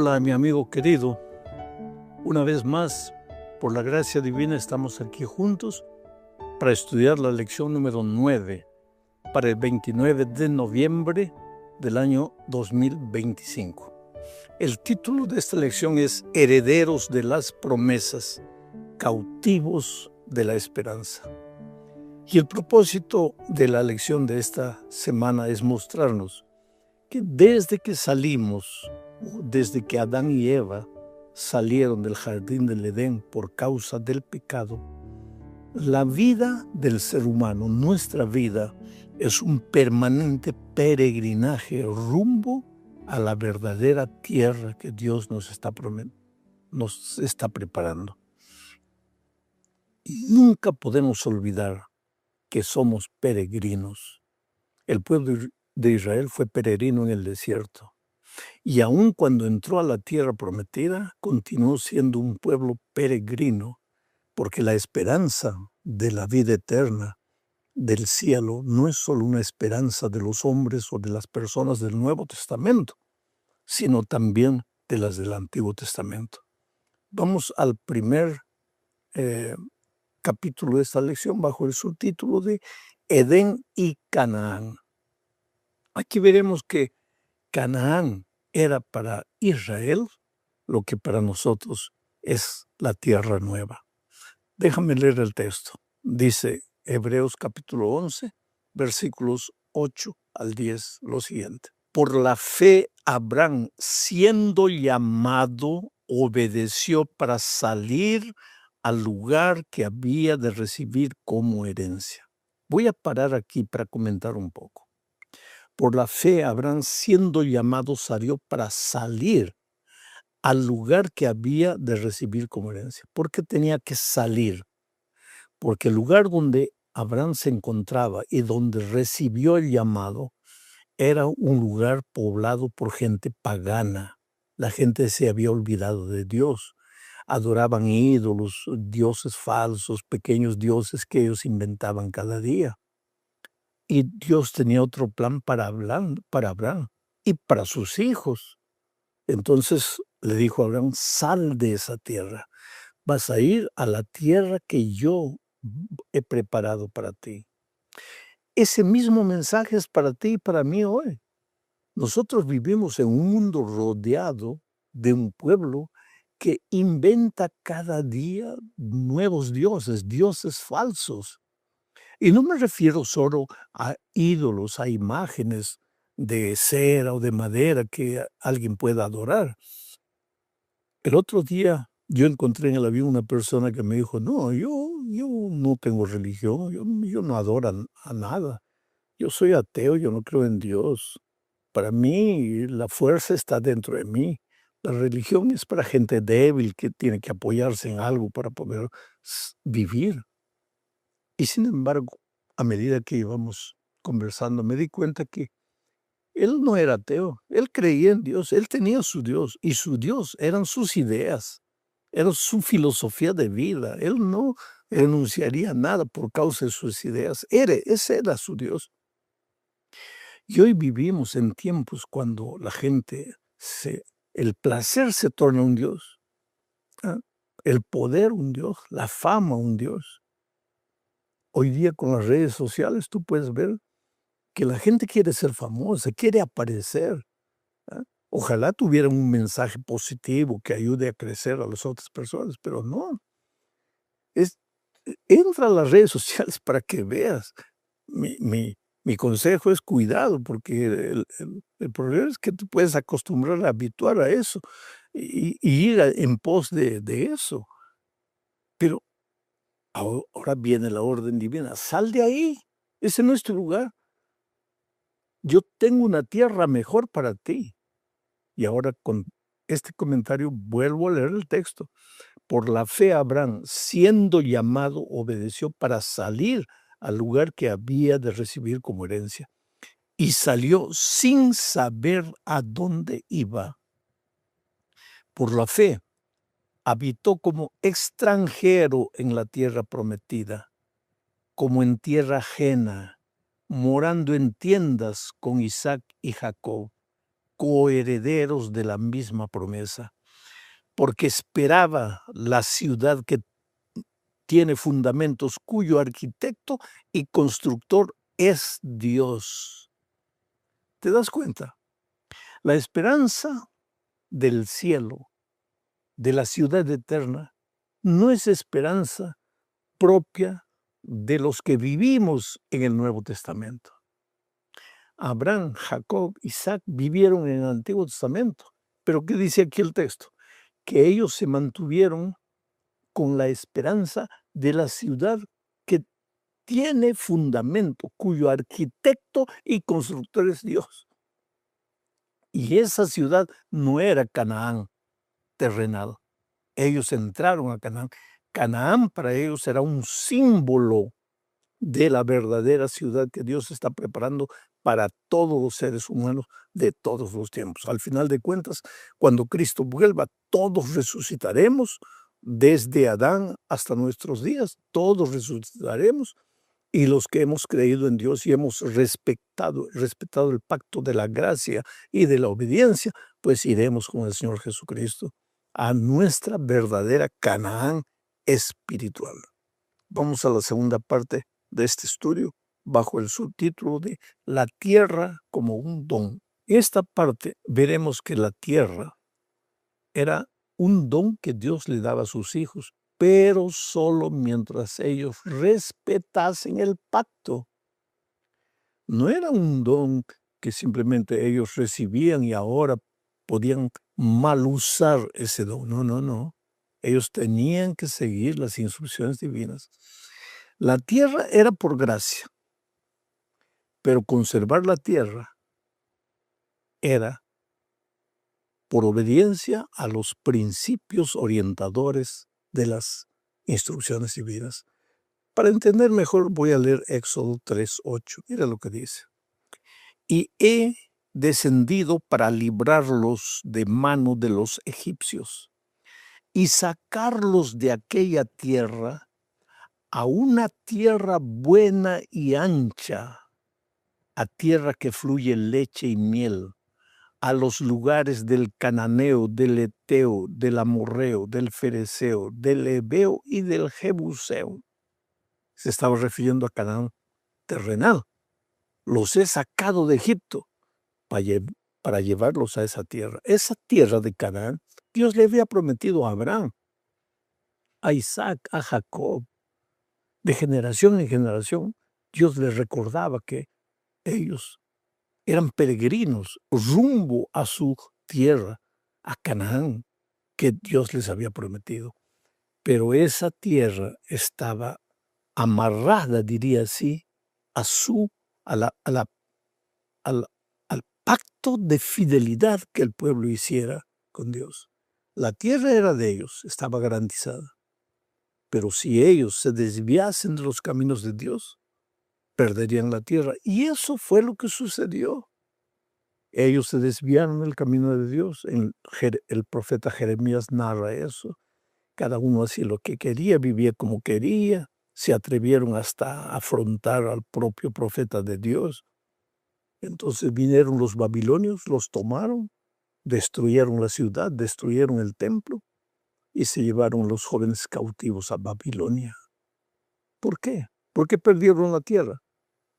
Hola, mi amigo querido. Una vez más, por la gracia divina, estamos aquí juntos para estudiar la lección número 9 para el 29 de noviembre del año 2025. El título de esta lección es Herederos de las promesas, cautivos de la esperanza. Y el propósito de la lección de esta semana es mostrarnos que desde que salimos, desde que Adán y Eva salieron del jardín del Edén por causa del pecado, la vida del ser humano, nuestra vida, es un permanente peregrinaje rumbo a la verdadera tierra que Dios nos está preparando. Nunca podemos olvidar que somos peregrinos. El pueblo de Israel fue peregrino en el desierto. Y aun cuando entró a la tierra prometida, continuó siendo un pueblo peregrino, porque la esperanza de la vida eterna del cielo no es solo una esperanza de los hombres o de las personas del Nuevo Testamento, sino también de las del Antiguo Testamento. Vamos al primer capítulo de esta lección bajo el subtítulo de Edén y Canaán. Aquí veremos que Canaán era para Israel lo que para nosotros es la tierra nueva. Déjame leer el texto. Dice Hebreos capítulo 11, versículos 8 al 10, lo siguiente. Por la fe, Abraham, siendo llamado, obedeció para salir al lugar que había de recibir como herencia. Voy a parar aquí para comentar un poco. Por la fe, Abraham, siendo llamado, salió para salir al lugar que había de recibir como herencia. ¿Por qué tenía que salir? Porque el lugar donde Abraham se encontraba y donde recibió el llamado era un lugar poblado por gente pagana. La gente se había olvidado de Dios. Adoraban ídolos, dioses falsos, pequeños dioses que ellos inventaban cada día. Y Dios tenía otro plan para Abraham y para sus hijos. Entonces le dijo a Abraham, sal de esa tierra. Vas a ir a la tierra que yo he preparado para ti. Ese mismo mensaje es para ti y para mí hoy. Nosotros vivimos en un mundo rodeado de un pueblo que inventa cada día nuevos dioses, dioses falsos. Y no me refiero solo a ídolos, a imágenes de cera o de madera que alguien pueda adorar. El otro día yo encontré en el avión una persona que me dijo, no, yo no tengo religión, yo no adoro a nada. Yo soy ateo, yo no creo en Dios. Para mí la fuerza está dentro de mí. La religión es para gente débil que tiene que apoyarse en algo para poder vivir. Y sin embargo, a medida que íbamos conversando, me di cuenta que él no era ateo, él creía en Dios, él tenía su Dios, y su Dios eran sus ideas, era su filosofía de vida. Él no renunciaría a nada por causa de sus ideas. Ese era su Dios. Y hoy vivimos en tiempos cuando la gente, el placer se torna un Dios, ¿ah? El poder un Dios, la fama un Dios. Hoy día con las redes sociales tú puedes ver que la gente quiere ser famosa, quiere aparecer. ¿Ah? Ojalá tuvieran un mensaje positivo que ayude a crecer a las otras personas, pero no. Entra a las redes sociales para que veas. Mi consejo es cuidado, porque el problema es que te puedes acostumbrar a habituar a eso y ir en pos de eso. Pero ahora viene la orden divina. Sal de ahí. Ese no es tu lugar. Yo tengo una tierra mejor para ti. Y ahora con este comentario vuelvo a leer el texto. Por la fe Abraham, siendo llamado, obedeció para salir al lugar que había de recibir como herencia. Y salió sin saber a dónde iba. Por la fe, habitó como extranjero en la tierra prometida, como en tierra ajena, morando en tiendas con Isaac y Jacob, coherederos de la misma promesa, porque esperaba la ciudad que tiene fundamentos, cuyo arquitecto y constructor es Dios. ¿Te das cuenta? La esperanza del cielo, de la ciudad eterna, no es esperanza propia de los que vivimos en el Nuevo Testamento. Abraham, Jacob, Isaac vivieron en el Antiguo Testamento. Pero ¿qué dice aquí el texto? Que ellos se mantuvieron con la esperanza de la ciudad que tiene fundamento, cuyo arquitecto y constructor es Dios. Y esa ciudad no era Canaán terrenal. Ellos entraron a Canaán. Canaán para ellos era un símbolo de la verdadera ciudad que Dios está preparando para todos los seres humanos de todos los tiempos. Al final de cuentas, cuando Cristo vuelva, todos resucitaremos, desde Adán hasta nuestros días, todos resucitaremos, y los que hemos creído en Dios y hemos respetado el pacto de la gracia y de la obediencia, pues iremos con el Señor Jesucristo a nuestra verdadera Canaán espiritual. Vamos a la segunda parte de este estudio bajo el subtítulo de La tierra como un don. Esta parte veremos que la tierra era un don que Dios le daba a sus hijos, pero solo mientras ellos respetasen el pacto. No era un don que simplemente ellos recibían y ahora podían mal usar ese don. No, no, no. Ellos tenían que seguir las instrucciones divinas. La tierra era por gracia, pero conservar la tierra era por obediencia a los principios orientadores de las instrucciones divinas. Para entender mejor voy a leer Éxodo 3:8. Mira lo que dice. Y he descendido para librarlos de mano de los egipcios y sacarlos de aquella tierra a una tierra buena y ancha, a tierra que fluye leche y miel, a los lugares del cananeo, del eteo, del amorreo, del fereceo, del heveo y del jebuseo. Se estaba refiriendo a Canaán terrenal. Los he sacado de Egipto para llevarlos a esa tierra. Esa tierra de Canaán, Dios le había prometido a Abraham, a Isaac, a Jacob. De generación en generación, Dios les recordaba que ellos eran peregrinos rumbo a su tierra, a Canaán, que Dios les había prometido. Pero esa tierra estaba amarrada, diría así, al pacto de fidelidad que el pueblo hiciera con Dios. La tierra era de ellos, estaba garantizada. Pero si ellos se desviasen de los caminos de Dios, perderían la tierra. Y eso fue lo que sucedió. Ellos se desviaron del camino de Dios. El profeta Jeremías narra eso. Cada uno hacía lo que quería, vivía como quería. Se atrevieron hasta a afrontar al propio profeta de Dios. Entonces vinieron los babilonios, los tomaron, destruyeron la ciudad, destruyeron el templo y se llevaron los jóvenes cautivos a Babilonia. ¿Por qué? ¿Por qué perdieron la tierra?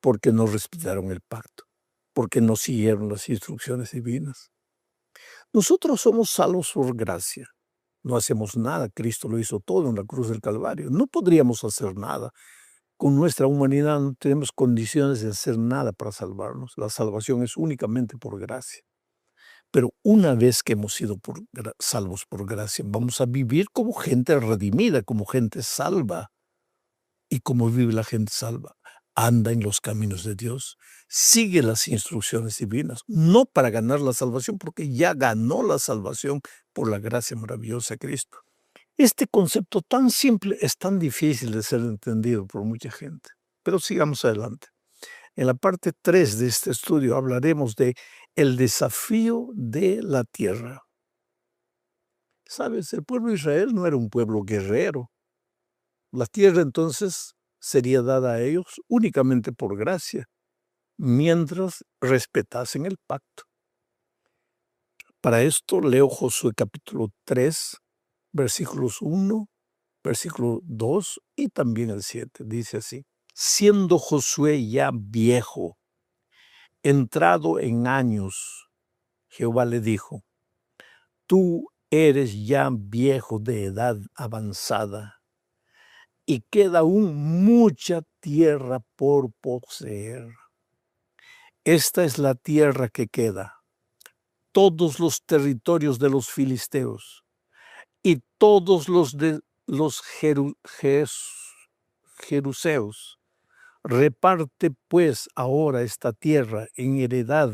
Porque no respetaron el pacto, porque no siguieron las instrucciones divinas. Nosotros somos salvos por gracia. No hacemos nada, Cristo lo hizo todo en la cruz del Calvario. No podríamos hacer nada. Con nuestra humanidad no tenemos condiciones de hacer nada para salvarnos. La salvación es únicamente por gracia. Pero una vez que hemos sido salvos por gracia, vamos a vivir como gente redimida, como gente salva. ¿Y cómo vive la gente salva? Anda en los caminos de Dios, sigue las instrucciones divinas, no para ganar la salvación, porque ya ganó la salvación por la gracia maravillosa de Cristo. Este concepto tan simple es tan difícil de ser entendido por mucha gente. Pero sigamos adelante. En la parte 3 de este estudio hablaremos de el desafío de la tierra. ¿Sabes? El pueblo de Israel no era un pueblo guerrero. La tierra entonces sería dada a ellos únicamente por gracia, mientras respetasen el pacto. Para esto leo Josué capítulo 3, versículos 1, versículo 2 y también el 7. Dice así: siendo Josué ya viejo, entrado en años, Jehová le dijo: tú eres ya viejo de edad avanzada, y queda aún mucha tierra por poseer. Esta es la tierra que queda, todos los territorios de los filisteos y todos los de los jeruseos. Reparte pues ahora esta tierra en heredad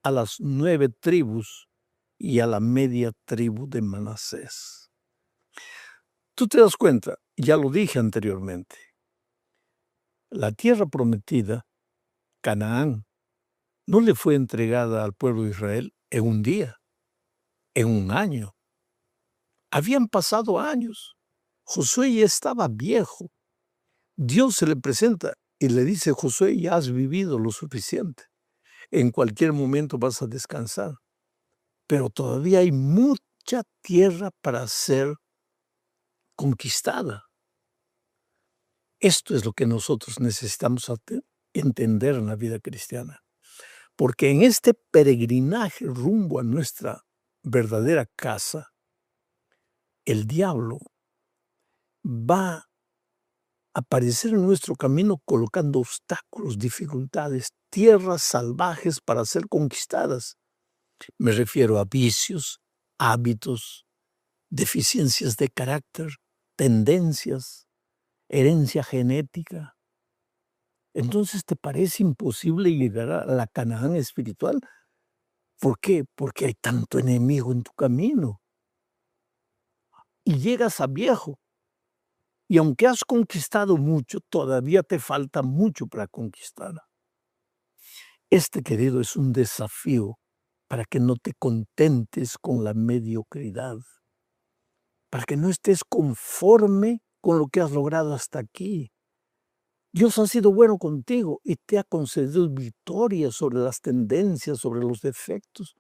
a las 9 tribus y a la media tribu de Manasés. Tú te das cuenta, ya lo dije anteriormente, la tierra prometida, Canaán, no le fue entregada al pueblo de Israel en un día, en un año. Habían pasado años. Josué ya estaba viejo. Dios se le presenta y le dice: Josué, ya has vivido lo suficiente. En cualquier momento vas a descansar. Pero todavía hay mucha tierra para ser conquistada. Esto es lo que nosotros necesitamos entender en la vida cristiana. Porque en este peregrinaje rumbo a nuestra verdadera casa, el diablo va a aparecer en nuestro camino colocando obstáculos, dificultades, tierras salvajes para ser conquistadas. Me refiero a vicios, hábitos, deficiencias de carácter, tendencias, herencia genética. Entonces, ¿te parece imposible llegar a la Canaán espiritual? ¿Por qué? Porque hay tanto enemigo en tu camino. Y llegas a viejo. Y aunque has conquistado mucho, todavía te falta mucho para conquistar. Este, querido, es un desafío para que no te contentes con la mediocridad, para que no estés conforme con lo que has logrado hasta aquí. Dios ha sido bueno contigo y te ha concedido victoria sobre las tendencias, sobre los defectos.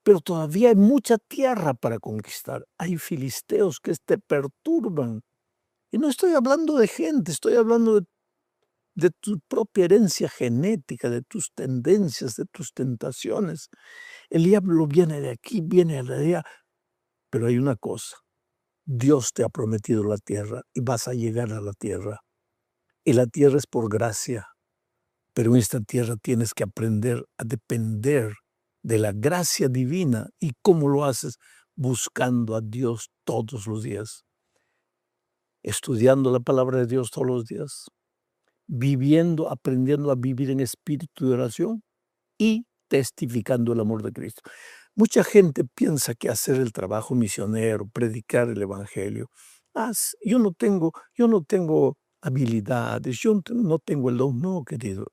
Pero todavía hay mucha tierra para conquistar. Hay filisteos que te perturban. Y no estoy hablando de gente, estoy hablando de tu propia herencia genética, de tus tendencias, de tus tentaciones. El diablo viene de aquí, viene de allá. Pero hay una cosa: Dios te ha prometido la tierra y vas a llegar a la tierra. Y la tierra es por gracia. Pero en esta tierra tienes que aprender a depender de la gracia divina. ¿Y cómo lo haces? Buscando a Dios todos los días, estudiando la palabra de Dios todos los días, viviendo, aprendiendo a vivir en espíritu de oración y testificando el amor de Cristo. Mucha gente piensa que hacer el trabajo misionero, predicar el evangelio, yo no tengo habilidades, yo no tengo el don. No, querido.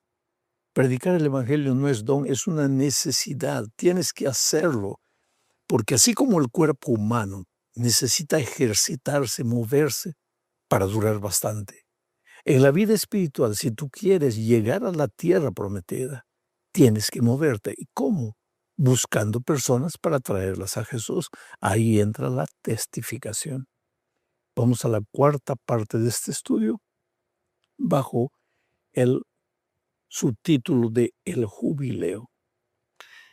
Predicar el evangelio no es don, es una necesidad. Tienes que hacerlo, porque así como el cuerpo humano necesita ejercitarse, moverse para durar bastante, en la vida espiritual, si tú quieres llegar a la tierra prometida, tienes que moverte. ¿Y cómo? Buscando personas para traerlas a Jesús. Ahí entra la testificación. Vamos a la cuarta parte de este estudio, bajo el subtítulo de El Jubileo.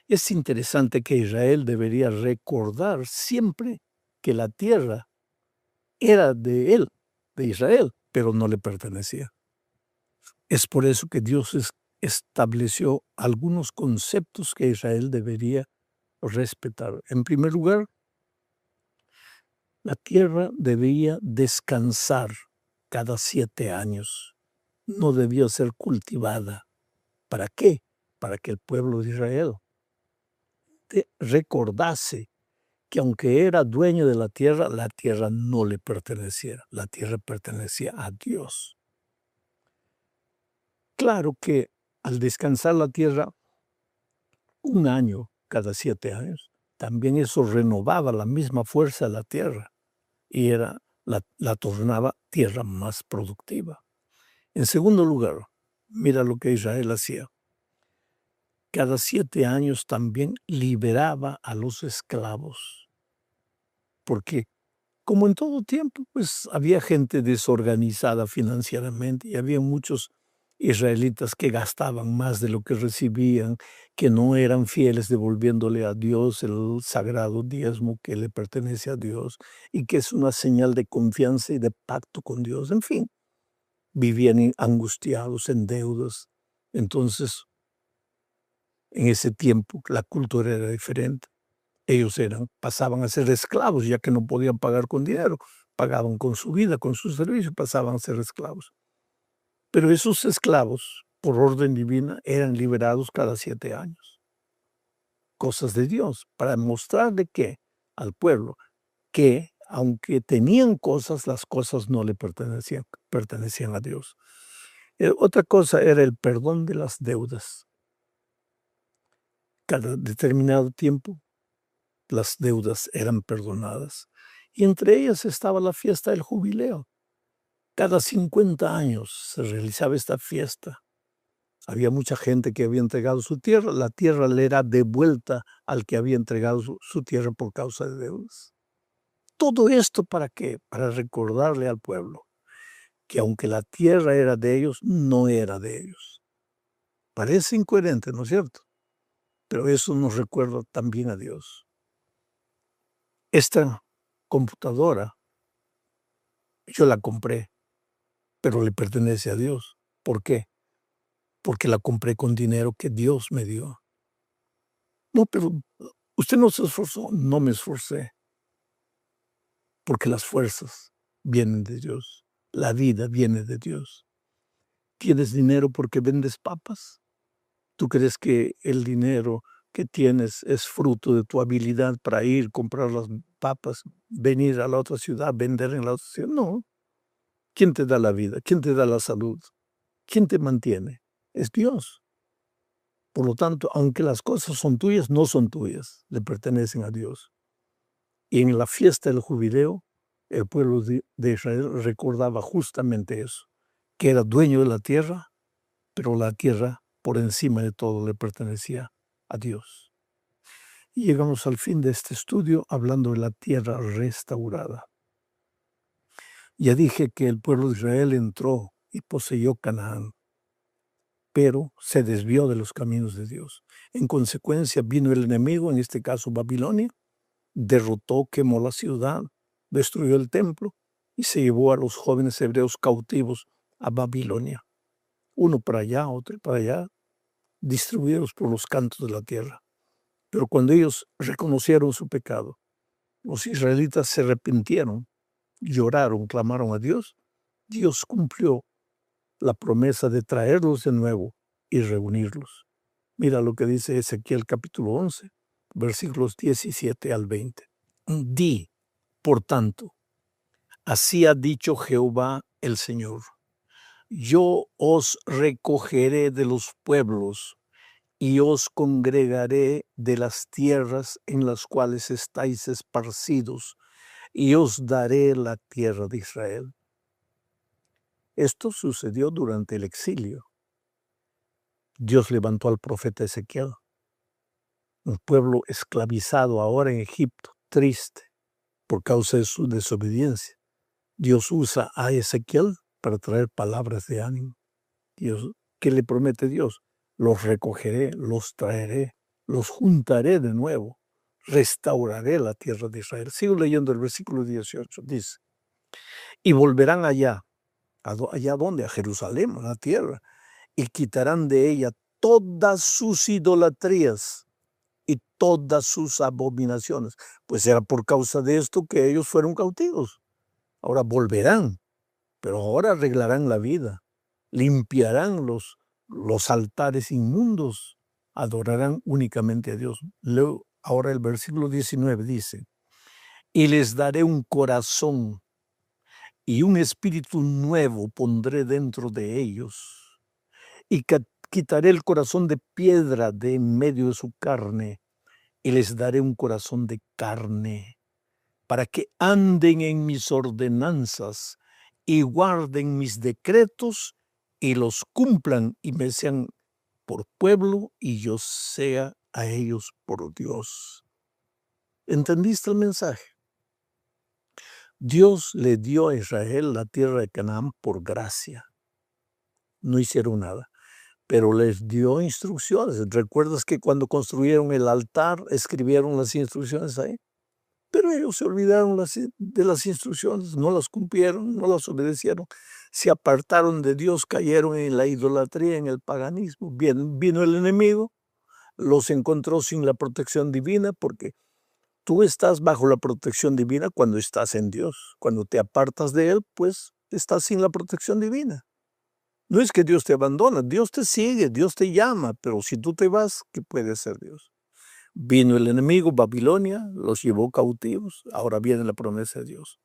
Es interesante que Israel debería recordar siempre que la tierra era de él, de Israel, pero no le pertenecía. Es por eso que Dios estableció algunos conceptos que Israel debería respetar. En primer lugar, la tierra debía descansar cada 7 años. No debía ser cultivada. ¿Para qué? Para que el pueblo de Israel recordase que aunque era dueño de la tierra no le perteneciera. La tierra pertenecía a Dios. Claro que al descansar la tierra un año cada 7 años, también eso renovaba la misma fuerza de la tierra y la tornaba tierra más productiva. En segundo lugar, mira lo que Israel hacía. cada 7 años también liberaba a los esclavos, porque como en todo tiempo, pues había gente desorganizada financieramente y había muchos israelitas que gastaban más de lo que recibían, que no eran fieles devolviéndole a Dios el sagrado diezmo que le pertenece a Dios y que es una señal de confianza y de pacto con Dios. En fin, vivían angustiados en deudas. Entonces, en ese tiempo la cultura era diferente. Ellos pasaban a ser esclavos, ya que no podían pagar con dinero, pagaban con su vida, con su servicio, pasaban a ser esclavos. Pero esos esclavos, por orden divina, eran liberados cada 7 años. Cosas de Dios, para mostrarle que al pueblo, que aunque tenían cosas, las cosas no le pertenecían a Dios. Otra cosa era el perdón de las deudas. Cada determinado tiempo las deudas eran perdonadas. Y entre ellas estaba la fiesta del jubileo. Cada 50 años se realizaba esta fiesta. Había mucha gente que había entregado su tierra. La tierra le era devuelta al que había entregado su tierra por causa de deudas. Todo esto ¿para qué? Para recordarle al pueblo que aunque la tierra era de ellos, no era de ellos. Parece incoherente, ¿no es cierto? Pero eso nos recuerda también a Dios. Esta computadora yo la compré, pero le pertenece a Dios. ¿Por qué? Porque la compré con dinero que Dios me dio. No, pero usted no se esforzó. No me esforcé, porque las fuerzas vienen de Dios. La vida viene de Dios. ¿Tienes dinero porque vendes papas? ¿Tú crees que el dinero que tienes es fruto de tu habilidad para ir, comprar las papas, venir a la otra ciudad, vender en la otra ciudad? No. ¿Quién te da la vida? ¿Quién te da la salud? ¿Quién te mantiene? Es Dios. Por lo tanto, aunque las cosas son tuyas, no son tuyas, le pertenecen a Dios. Y en la fiesta del jubileo, el pueblo de Israel recordaba justamente eso, que era dueño de la tierra, pero la tierra por encima de todo le pertenecía a Dios. Y llegamos al fin de este estudio hablando de la tierra restaurada. Ya dije que el pueblo de Israel entró y poseyó Canaán, pero se desvió de los caminos de Dios. En consecuencia vino el enemigo, en este caso Babilonia, derrotó, quemó la ciudad, destruyó el templo y se llevó a los jóvenes hebreos cautivos a Babilonia. Uno para allá, otro para allá, distribuidos por los cantos de la tierra. Pero cuando ellos reconocieron su pecado, los israelitas se arrepintieron, lloraron, clamaron a Dios. Dios cumplió la promesa de traerlos de nuevo y reunirlos. Mira lo que dice Ezequiel capítulo 11, versículos 17 al 20. Di, por tanto, así ha dicho Jehová el Señor: yo os recogeré de los pueblos y os congregaré de las tierras en las cuales estáis esparcidos, y os daré la tierra de Israel. Esto sucedió durante el exilio. Dios levantó al profeta Ezequiel, un pueblo esclavizado ahora en Egipto, triste por causa de su desobediencia. Dios usa a Ezequiel para traer palabras de ánimo. Dios, ¿qué le promete Dios? Los recogeré, los traeré, los juntaré de nuevo, restauraré la tierra de Israel. Sigo leyendo el versículo 18, dice, y volverán allá. ¿Allá dónde? A Jerusalén, a la tierra, y quitarán de ella todas sus idolatrías y todas sus abominaciones. Pues era por causa de esto que ellos fueron cautivos. Ahora volverán, pero ahora arreglarán la vida, limpiarán los altares inmundos, adorarán únicamente a Dios. Luego, ahora el versículo 19 dice, y les daré un corazón y un espíritu nuevo pondré dentro de ellos, y quitaré el corazón de piedra de en medio de su carne, y les daré un corazón de carne, para que anden en mis ordenanzas y guarden mis decretos y los cumplan y me sean por pueblo y yo sea a ellos por Dios. ¿Entendiste el mensaje? Dios le dio a Israel la tierra de Canaán por gracia. No hicieron nada, pero les dio instrucciones. ¿Recuerdas que cuando construyeron el altar escribieron las instrucciones ahí? Pero ellos se olvidaron de las instrucciones, no las cumplieron, no las obedecieron, se apartaron de Dios, cayeron en la idolatría, en el paganismo. Bien, vino el enemigo, los encontró sin la protección divina, porque tú estás bajo la protección divina cuando estás en Dios. Cuando te apartas de Él, pues estás sin la protección divina. No es que Dios te abandona, Dios te sigue, Dios te llama, pero si tú te vas, ¿qué puede hacer Dios? Vino el enemigo, Babilonia, los llevó cautivos. Ahora viene la promesa de Dios.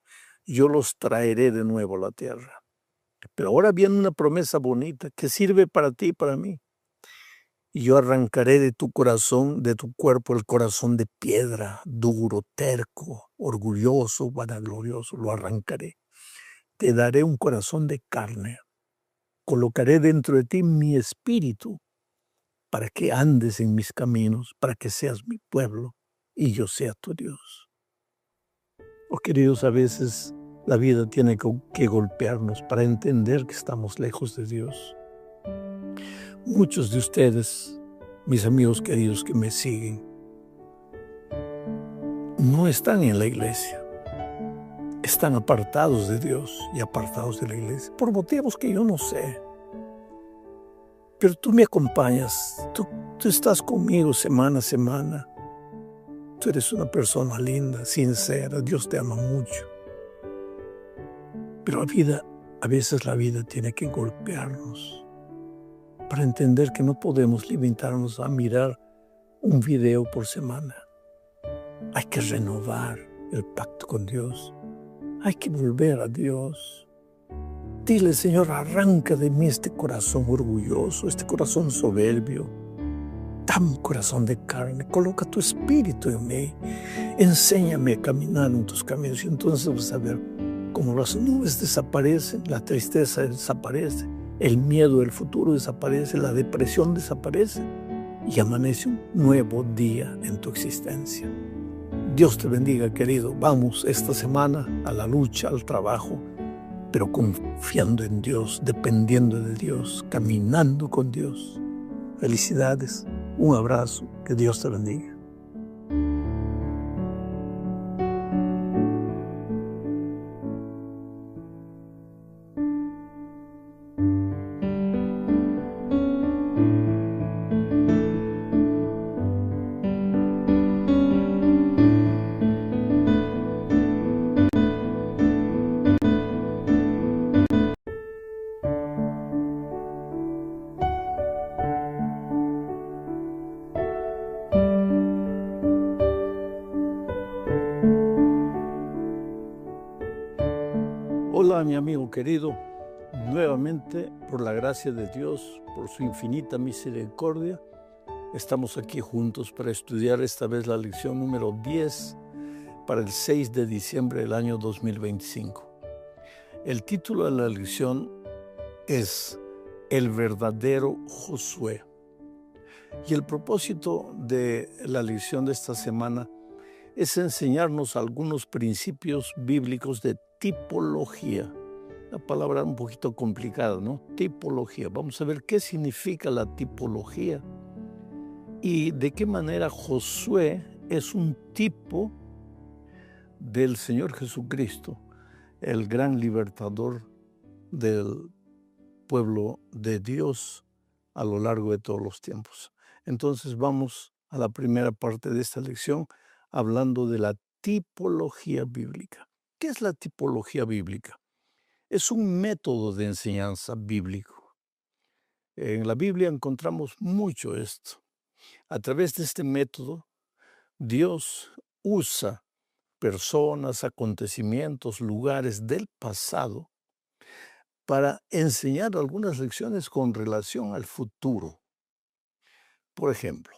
Yo los traeré de nuevo a la tierra. Pero ahora viene una promesa bonita que sirve para ti y para mí. Y yo arrancaré de tu corazón, de tu cuerpo, el corazón de piedra, duro, terco, orgulloso, vanaglorioso. Lo arrancaré. Te daré un corazón de carne. Colocaré dentro de ti mi espíritu para que andes en mis caminos, para que seas mi pueblo y yo sea tu Dios. Oh, queridos, a veces la vida tiene que golpearnos para entender que estamos lejos de Dios. Muchos de ustedes, mis amigos queridos que me siguen, no están en la iglesia. Están apartados de Dios y apartados de la iglesia por motivos que yo no sé. Pero tú me acompañas, tú estás conmigo semana a semana. Tú eres una persona linda, sincera, Dios te ama mucho. Pero a veces la vida tiene que golpearnos para entender que no podemos limitarnos a mirar un video por semana. Hay que renovar el pacto con Dios. Hay que volver a Dios. Dile, Señor, arranca de mí este corazón orgulloso, este corazón soberbio. Dame un corazón de carne, coloca tu espíritu en mí. Enséñame a caminar en tus caminos y entonces vas a ver cómo las nubes desaparecen, la tristeza desaparece, el miedo del futuro desaparece, la depresión desaparece y amanece un nuevo día en tu existencia. Dios te bendiga, querido. Vamos esta semana a la lucha, al trabajo, pero confiando en Dios, dependiendo de Dios, caminando con Dios. Felicidades, un abrazo, que Dios te bendiga. Hola, mi amigo querido. Nuevamente, por la gracia de Dios, por su infinita misericordia, estamos aquí juntos para estudiar esta vez la lección número 10 para el 6 de diciembre del año 2025. El título de la lección es El verdadero Josué. Y el propósito de la lección de esta semana es enseñarnos algunos principios bíblicos de tipología. La palabra un poquito complicada, ¿no? Tipología. Vamos a ver qué significa la tipología y de qué manera Josué es un tipo del Señor Jesucristo, el gran libertador del pueblo de Dios a lo largo de todos los tiempos. Entonces vamos a la primera parte de esta lección hablando de la tipología bíblica. ¿Qué es la tipología bíblica? Es un método de enseñanza bíblico. En la Biblia encontramos mucho esto. A través de este método, Dios usa personas, acontecimientos, lugares del pasado para enseñar algunas lecciones con relación al futuro. Por ejemplo,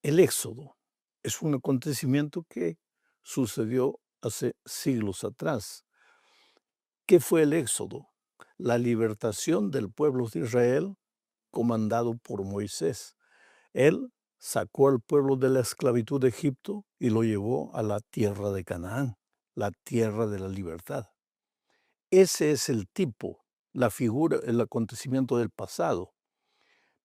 el Éxodo es un acontecimiento que sucedió hace siglos atrás. ¿Qué fue el Éxodo? La libertación del pueblo de Israel comandado por Moisés. Él sacó al pueblo de la esclavitud de Egipto y lo llevó a la tierra de Canaán, la tierra de la libertad. Ese es el tipo, la figura, el acontecimiento del pasado.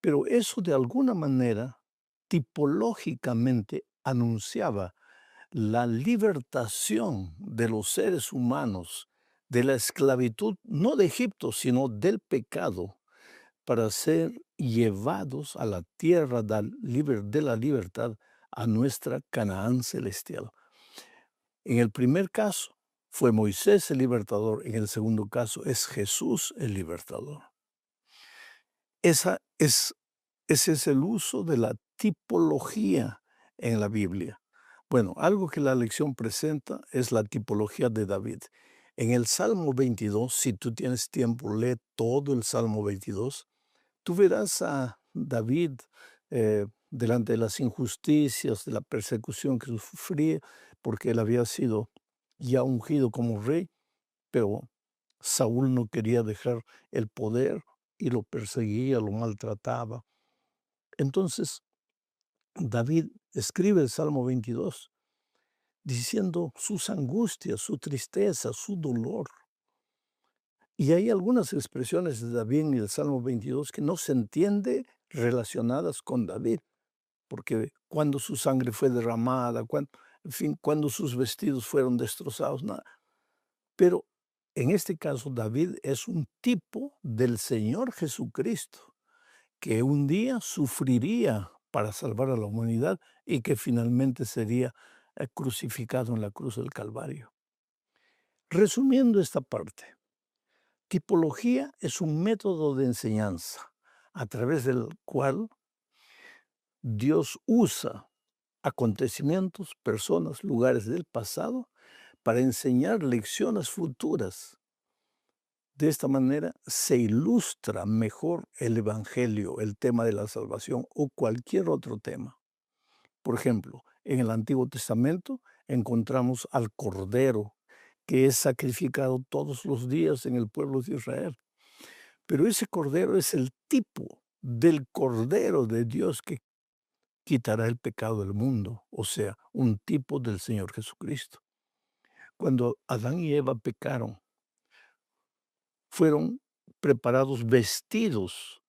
Pero eso de alguna manera, tipológicamente, anunciaba la libertación de los seres humanos de la esclavitud, no de Egipto, sino del pecado, para ser llevados a la tierra de la libertad, a nuestra Canaán celestial. En el primer caso fue Moisés el libertador, en el segundo caso es Jesús el libertador. Ese es el uso de la tipología en la Biblia. Bueno, algo que la lección presenta es la tipología de David. En el Salmo 22, si tú tienes tiempo, lee todo el Salmo 22. Tú verás a David delante de las injusticias, de la persecución que sufría, porque él había sido ya ungido como rey, pero Saúl no quería dejar el poder y lo perseguía, lo maltrataba. Entonces, David escribe el Salmo 22 diciendo sus angustias, su tristeza, su dolor. Y hay algunas expresiones de David en el Salmo 22 que no se entiende relacionadas con David, porque cuando su sangre fue derramada, en fin, cuando sus vestidos fueron destrozados, nada. Pero en este caso David es un tipo del Señor Jesucristo, que un día sufriría para salvar a la humanidad y que finalmente sería crucificado en la cruz del Calvario. Resumiendo esta parte, tipología es un método de enseñanza a través del cual Dios usa acontecimientos, personas, lugares del pasado para enseñar lecciones futuras. De esta manera se ilustra mejor el Evangelio, el tema de la salvación o cualquier otro tema. Por ejemplo, en el Antiguo Testamento encontramos al Cordero, que es sacrificado todos los días en el pueblo de Israel. Pero ese Cordero es el tipo del Cordero de Dios que quitará el pecado del mundo, o sea, un tipo del Señor Jesucristo. Cuando Adán y Eva pecaron, fueron preparados vestidos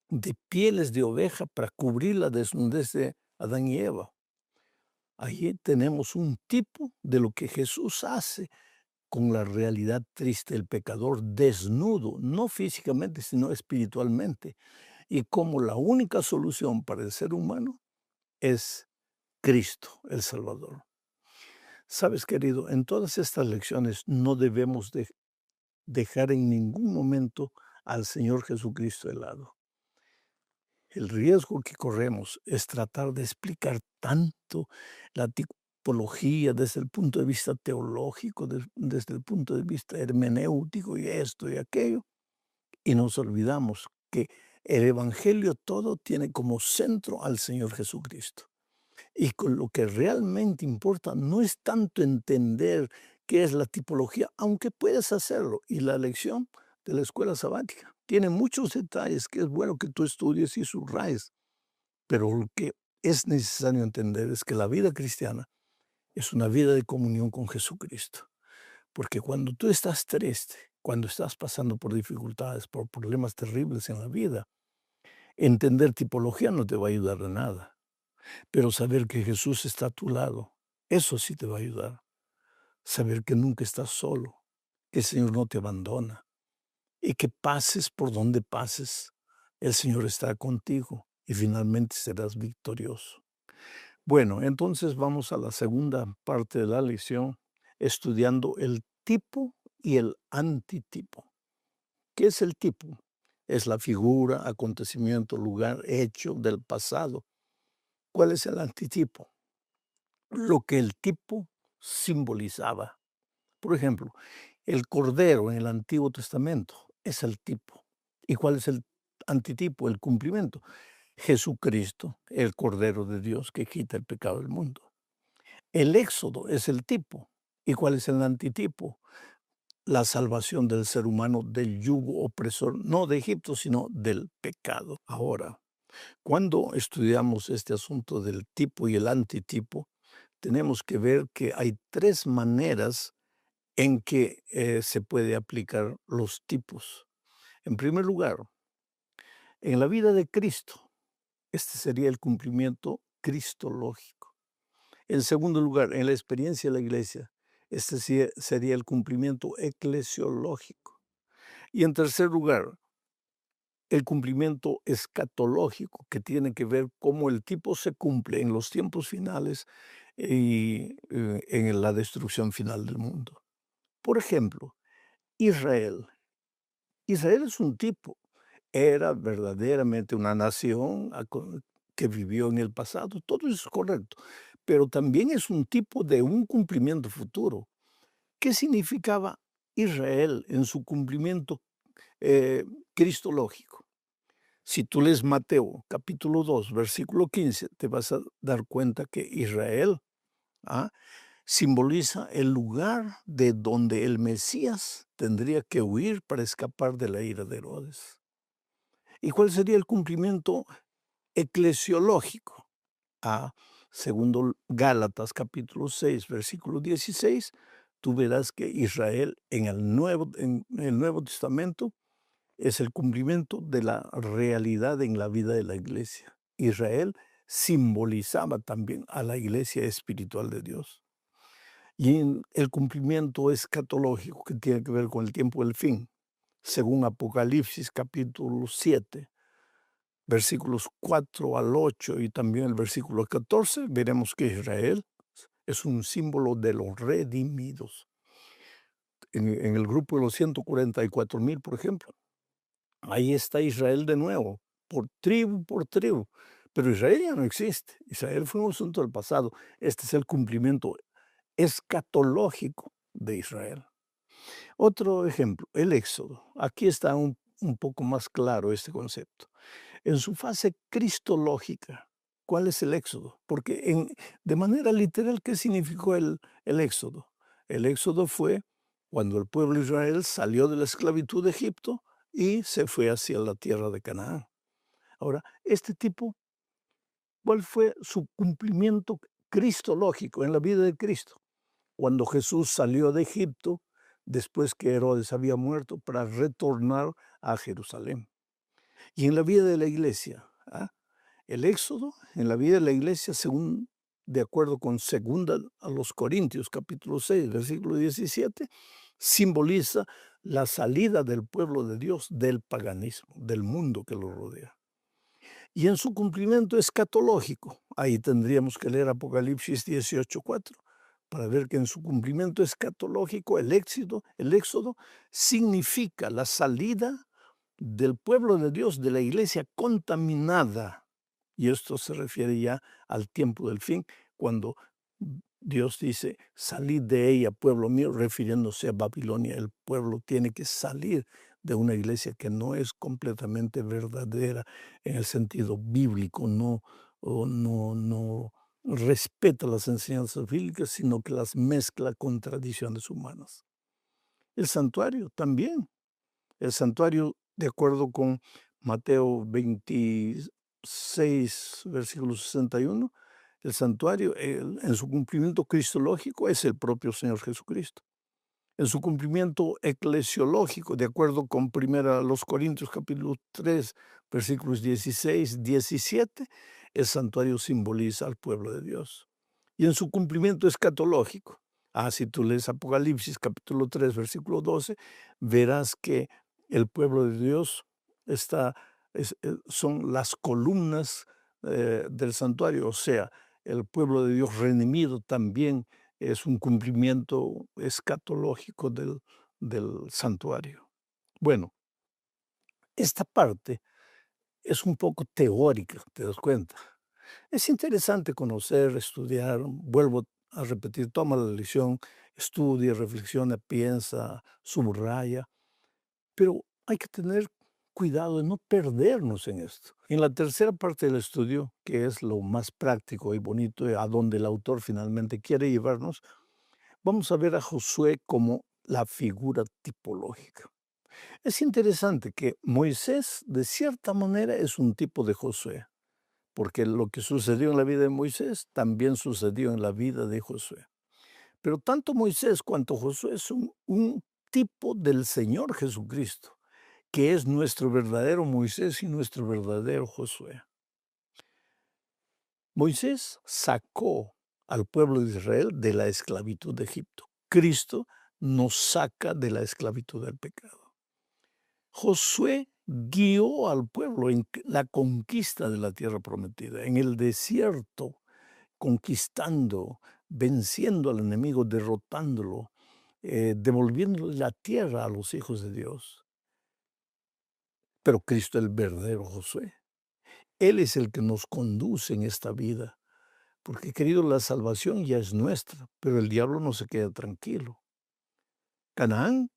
de pieles de oveja para cubrir la desnudez de Adán y Eva. Allí tenemos un tipo de lo que Jesús hace con la realidad triste del pecador desnudo, no físicamente, sino espiritualmente, y como la única solución para el ser humano es Cristo, el Salvador. Sabes, querido, en todas estas lecciones no debemos dejar en ningún momento al Señor Jesucristo de lado. El riesgo que corremos es tratar de explicar tanto la tipología desde el punto de vista teológico, desde el punto de vista hermenéutico y esto y aquello, y nos olvidamos que el Evangelio todo tiene como centro al Señor Jesucristo. Y con lo que realmente importa no es tanto entender qué es la tipología, aunque puedes hacerlo. Y la lección de la escuela sabática tiene muchos detalles que es bueno que tú estudies y subrayes. Pero lo que es necesario entender es que la vida cristiana es una vida de comunión con Jesucristo. Porque cuando tú estás triste, cuando estás pasando por dificultades, por problemas terribles en la vida, entender tipología no te va a ayudar de nada. Pero saber que Jesús está a tu lado, eso sí te va a ayudar. Saber que nunca estás solo, que el Señor no te abandona y que pases por donde pases, el Señor está contigo y finalmente serás victorioso. Bueno, entonces vamos a la segunda parte de la lección, estudiando el tipo y el antitipo. ¿Qué es el tipo? Es la figura, acontecimiento, lugar, hecho del pasado. ¿Cuál es el antitipo? Lo que el tipo simbolizaba. Por ejemplo, el cordero en el Antiguo Testamento es el tipo. ¿Y cuál es el antitipo, el cumplimiento? Jesucristo, el Cordero de Dios que quita el pecado del mundo. El Éxodo es el tipo. ¿Y cuál es el antitipo? la salvación del ser humano del yugo opresor, no de Egipto, sino del pecado. Ahora, cuando estudiamos este asunto del tipo y el antitipo, tenemos que ver que hay tres maneras en que se puede aplicar los tipos. En primer lugar, en la vida de Cristo, este sería el cumplimiento cristológico. En segundo lugar, en la experiencia de la iglesia, este sería el cumplimiento eclesiológico. Y en tercer lugar, el cumplimiento escatológico, que tiene que ver cómo el tipo se cumple en los tiempos finales y en la destrucción final del mundo. Por ejemplo, Israel. Israel es un tipo, era verdaderamente una nación que vivió en el pasado, todo eso es correcto, pero también es un tipo de un cumplimiento futuro. ¿Qué significaba Israel en su cumplimiento cristológico? Si tú lees Mateo capítulo 2, versículo 15, te vas a dar cuenta que Israel ¿ah? simboliza el lugar de donde el Mesías tendría que huir para escapar de la ira de Herodes. ¿Y cuál sería el cumplimiento eclesiológico? Segundo Gálatas capítulo 6, versículo 16, tú verás que Israel en el Nuevo Testamento es el cumplimiento de la realidad en la vida de la iglesia. Israel simbolizaba también a la iglesia espiritual de Dios. Y en el cumplimiento escatológico que tiene que ver con el tiempo del fin, según Apocalipsis capítulo 7, versículos 4 al 8 y también el versículo 14, veremos que Israel es un símbolo de los redimidos. En el grupo de los 144,000, por ejemplo, ahí está Israel de nuevo, por tribu, pero Israel ya no existe. Israel fue un asunto del pasado. Este es el cumplimiento escatológico de Israel. Otro ejemplo, el Éxodo. Aquí está un poco más claro este concepto. En su fase cristológica, ¿cuál es el Éxodo? Porque de manera literal, ¿qué significó el Éxodo? El Éxodo fue cuando el pueblo de Israel salió de la esclavitud de Egipto y se fue hacia la tierra de Canaán. Ahora, este tipo, ¿cuál fue su cumplimiento cristológico en la vida de Cristo? Cuando Jesús salió de Egipto, después que Herodes había muerto, para retornar a Jerusalén. Y en la vida de la iglesia, el éxodo en la vida de la iglesia, según de acuerdo con segunda a los Corintios, capítulo 6, versículo 17, simboliza la salida del pueblo de Dios del paganismo, del mundo que lo rodea. Y en su cumplimiento escatológico, ahí tendríamos que leer Apocalipsis 18:4, para ver que en su cumplimiento escatológico el éxodo significa la salida del pueblo de Dios, de la iglesia contaminada. Y esto se refiere ya al tiempo del fin, cuando Dios dice, salid de ella, pueblo mío, refiriéndose a Babilonia. El pueblo tiene que salir de una iglesia que no es completamente verdadera en el sentido bíblico, no respeta las enseñanzas bíblicas, sino que las mezcla con tradiciones humanas. El santuario también. El santuario, de acuerdo con Mateo 26, versículo 61, el santuario en su cumplimiento cristológico es el propio Señor Jesucristo. En su cumplimiento eclesiológico, de acuerdo con 1 Corintios capítulo 3, versículos 16, 17, el santuario simboliza al pueblo de Dios. Y en su cumplimiento escatológico, si tú lees Apocalipsis capítulo 3, versículo 12, verás que el pueblo de Dios son las columnas del santuario, o sea, el pueblo de Dios redimido también es un cumplimiento escatológico del santuario. Bueno, esta parte es un poco teórica, ¿te das cuenta? Es interesante conocer, estudiar, vuelvo a repetir, toma la lección, estudia, reflexiona, piensa, subraya, pero hay que tener cuidado de no perdernos en esto. En la tercera parte del estudio, que es lo más práctico y bonito, a donde el autor finalmente quiere llevarnos, vamos a ver a Josué como la figura tipológica. Es interesante que Moisés, de cierta manera, es un tipo de Josué, porque lo que sucedió en la vida de Moisés también sucedió en la vida de Josué. Pero tanto Moisés cuanto Josué son un tipo del Señor Jesucristo, que es nuestro verdadero Moisés y nuestro verdadero Josué. Moisés sacó al pueblo de Israel de la esclavitud de Egipto. Cristo nos saca de la esclavitud del pecado. Josué guió al pueblo en la conquista de la tierra prometida, en el desierto, conquistando, venciendo al enemigo, derrotándolo, devolviéndole la tierra a los hijos de Dios. Pero Cristo es el verdadero Josué. Él es el que nos conduce en esta vida. Porque, querido, la salvación ya es nuestra, pero el diablo no se queda tranquilo. Canaán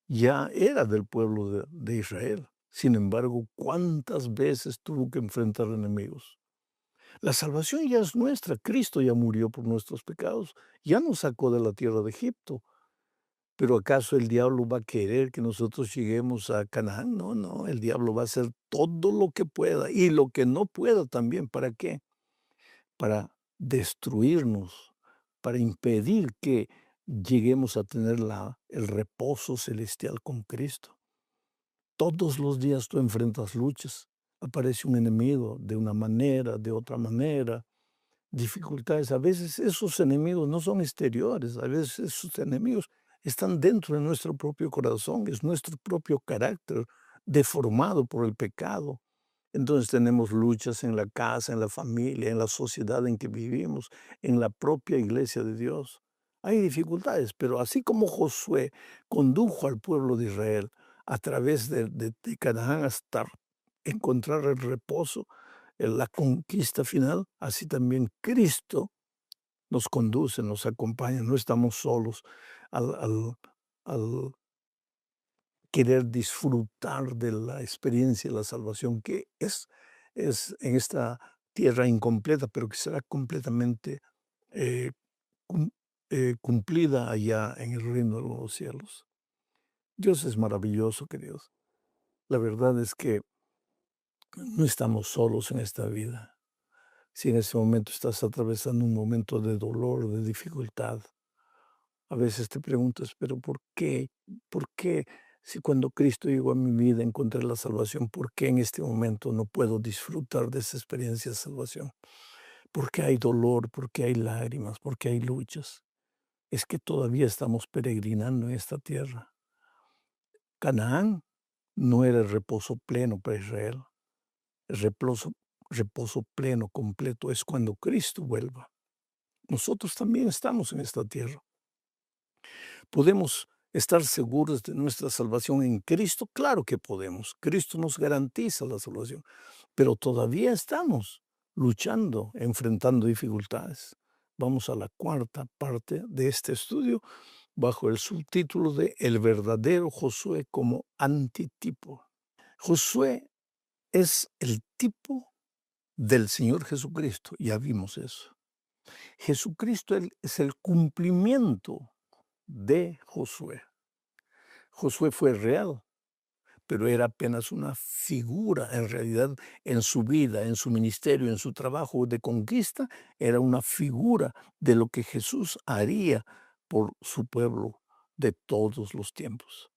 ya era del pueblo de Israel. Sin embargo, ¿cuántas veces tuvo que enfrentar enemigos? La salvación ya es nuestra. Cristo ya murió por nuestros pecados. Ya nos sacó de la tierra de Egipto. ¿Pero acaso el diablo va a querer que nosotros lleguemos a Canaán? No, no. El diablo va a hacer todo lo que pueda y lo que no pueda también. ¿Para qué? Para destruirnos, para impedir que lleguemos a tener el reposo celestial con Cristo. Todos los días tú enfrentas luchas, aparece un enemigo de una manera, de otra manera, dificultades. A veces esos enemigos no son exteriores, a veces esos enemigos están dentro de nuestro propio corazón, es nuestro propio carácter deformado por el pecado. Entonces tenemos luchas en la casa, en la familia, en la sociedad en que vivimos, en la propia iglesia de Dios. Hay dificultades, pero así como Josué condujo al pueblo de Israel a través de Canaán hasta encontrar el reposo, la conquista final, así también Cristo nos conduce, nos acompaña, no estamos solos al querer disfrutar de la experiencia de la salvación, que es en esta tierra incompleta, pero que será completamente eh, cum- cumplida allá en el reino de los cielos. Dios es maravilloso, queridos. La verdad es que no estamos solos en esta vida. Si en este momento estás atravesando un momento de dolor, de dificultad, a veces te preguntas, pero ¿por qué? ¿Por qué si cuando Cristo llegó a mi vida encontré la salvación, por qué en este momento no puedo disfrutar de esa experiencia de salvación? ¿Por qué hay dolor? ¿Por qué hay lágrimas? ¿Por qué hay luchas? Es que todavía estamos peregrinando en esta tierra. Canaán no era el reposo pleno para Israel. El reposo pleno, completo, es cuando Cristo vuelva. Nosotros también estamos en esta tierra. ¿Podemos estar seguros de nuestra salvación en Cristo? Claro que podemos. Cristo nos garantiza la salvación, pero todavía estamos luchando, enfrentando dificultades. Vamos a la cuarta parte de este estudio bajo el subtítulo de El verdadero Josué como antitipo. Josué es el tipo del Señor Jesucristo, ya vimos eso. Jesucristo es el cumplimiento de Josué. Josué fue real, pero era apenas una figura. En realidad, en su vida, en su ministerio, en su trabajo de conquista, era una figura de lo que Jesús haría por su pueblo de todos los tiempos.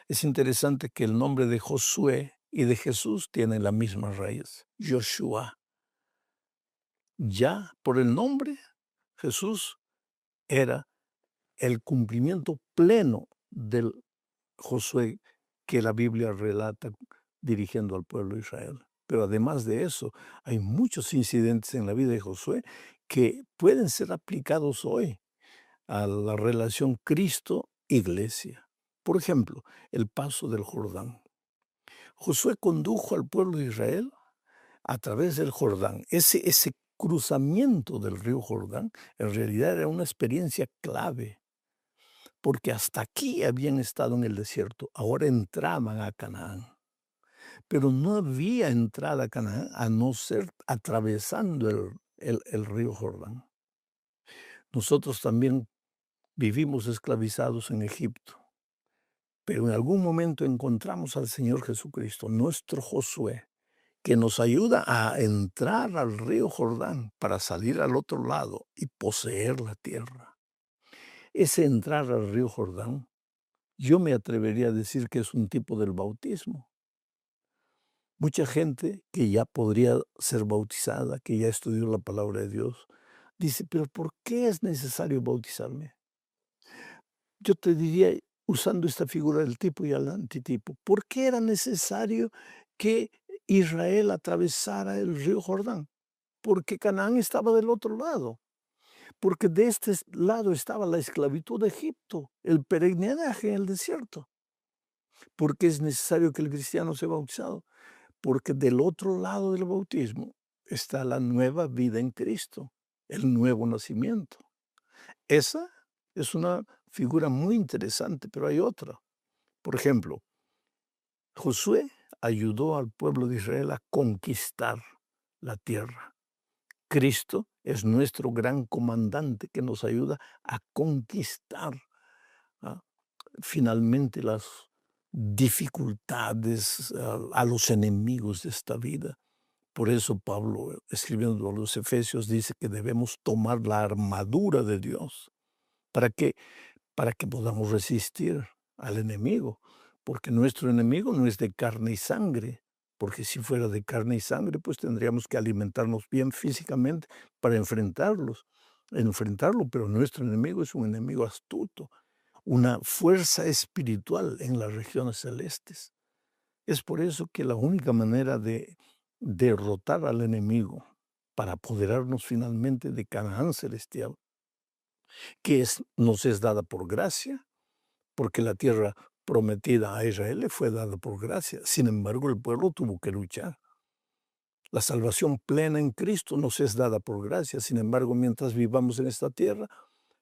Es interesante que el nombre de Josué y de Jesús tienen la misma raíz, Joshua. Ya por el nombre, Jesús era el cumplimiento pleno del Josué que la Biblia relata dirigiendo al pueblo de Israel. Pero además de eso, hay muchos incidentes en la vida de Josué que pueden ser aplicados hoy a la relación Cristo-Iglesia. Por ejemplo, el paso del Jordán. Josué condujo al pueblo de Israel a través del Jordán. Ese cruzamiento del río Jordán en realidad era una experiencia clave, porque hasta aquí habían estado en el desierto, ahora entraban a Canaán. Pero no había entrada a Canaán a no ser atravesando el río Jordán. Nosotros también vivimos esclavizados en Egipto. pero en algún momento encontramos al Señor Jesucristo, nuestro Josué, que nos ayuda a entrar al río Jordán para salir al otro lado y poseer la tierra. Ese entrar al río Jordán, yo me atrevería a decir que es un tipo del bautismo. Mucha gente que ya podría ser bautizada, que ya estudió la palabra de Dios, dice, pero ¿por qué es necesario bautizarme? Yo te diría, usando esta figura del tipo y el antitipo, ¿por qué era necesario que Israel atravesara el río Jordán? Porque Canaán estaba del otro lado, porque de este lado estaba la esclavitud de Egipto, el peregrinaje en el desierto. ¿Por qué es necesario que el cristiano sea bautizado? Porque del otro lado del bautismo está la nueva vida en Cristo, el nuevo nacimiento. Esa es una figura muy interesante, pero hay otra. Por ejemplo, Josué ayudó al pueblo de Israel a conquistar la tierra. Cristo es nuestro gran comandante que nos ayuda a conquistar, ¿ah? Finalmente las dificultades, a los enemigos de esta vida. Por eso Pablo, escribiendo a los Efesios, dice que debemos tomar la armadura de Dios. ¿Para qué? Para que podamos resistir al enemigo, porque nuestro enemigo no es de carne y sangre, porque si fuera de carne y sangre, pues tendríamos que alimentarnos bien físicamente para enfrentarlo, pero nuestro enemigo es un enemigo astuto, una fuerza espiritual en las regiones celestes. Es por eso que la única manera de derrotar al enemigo para apoderarnos finalmente de Canaán celestial, nos es dada por gracia, porque la tierra prometida a Israel le fue dada por gracia. Sin embargo, el pueblo tuvo que luchar. La salvación plena en Cristo nos es dada por gracia. Sin embargo, mientras vivamos en esta tierra,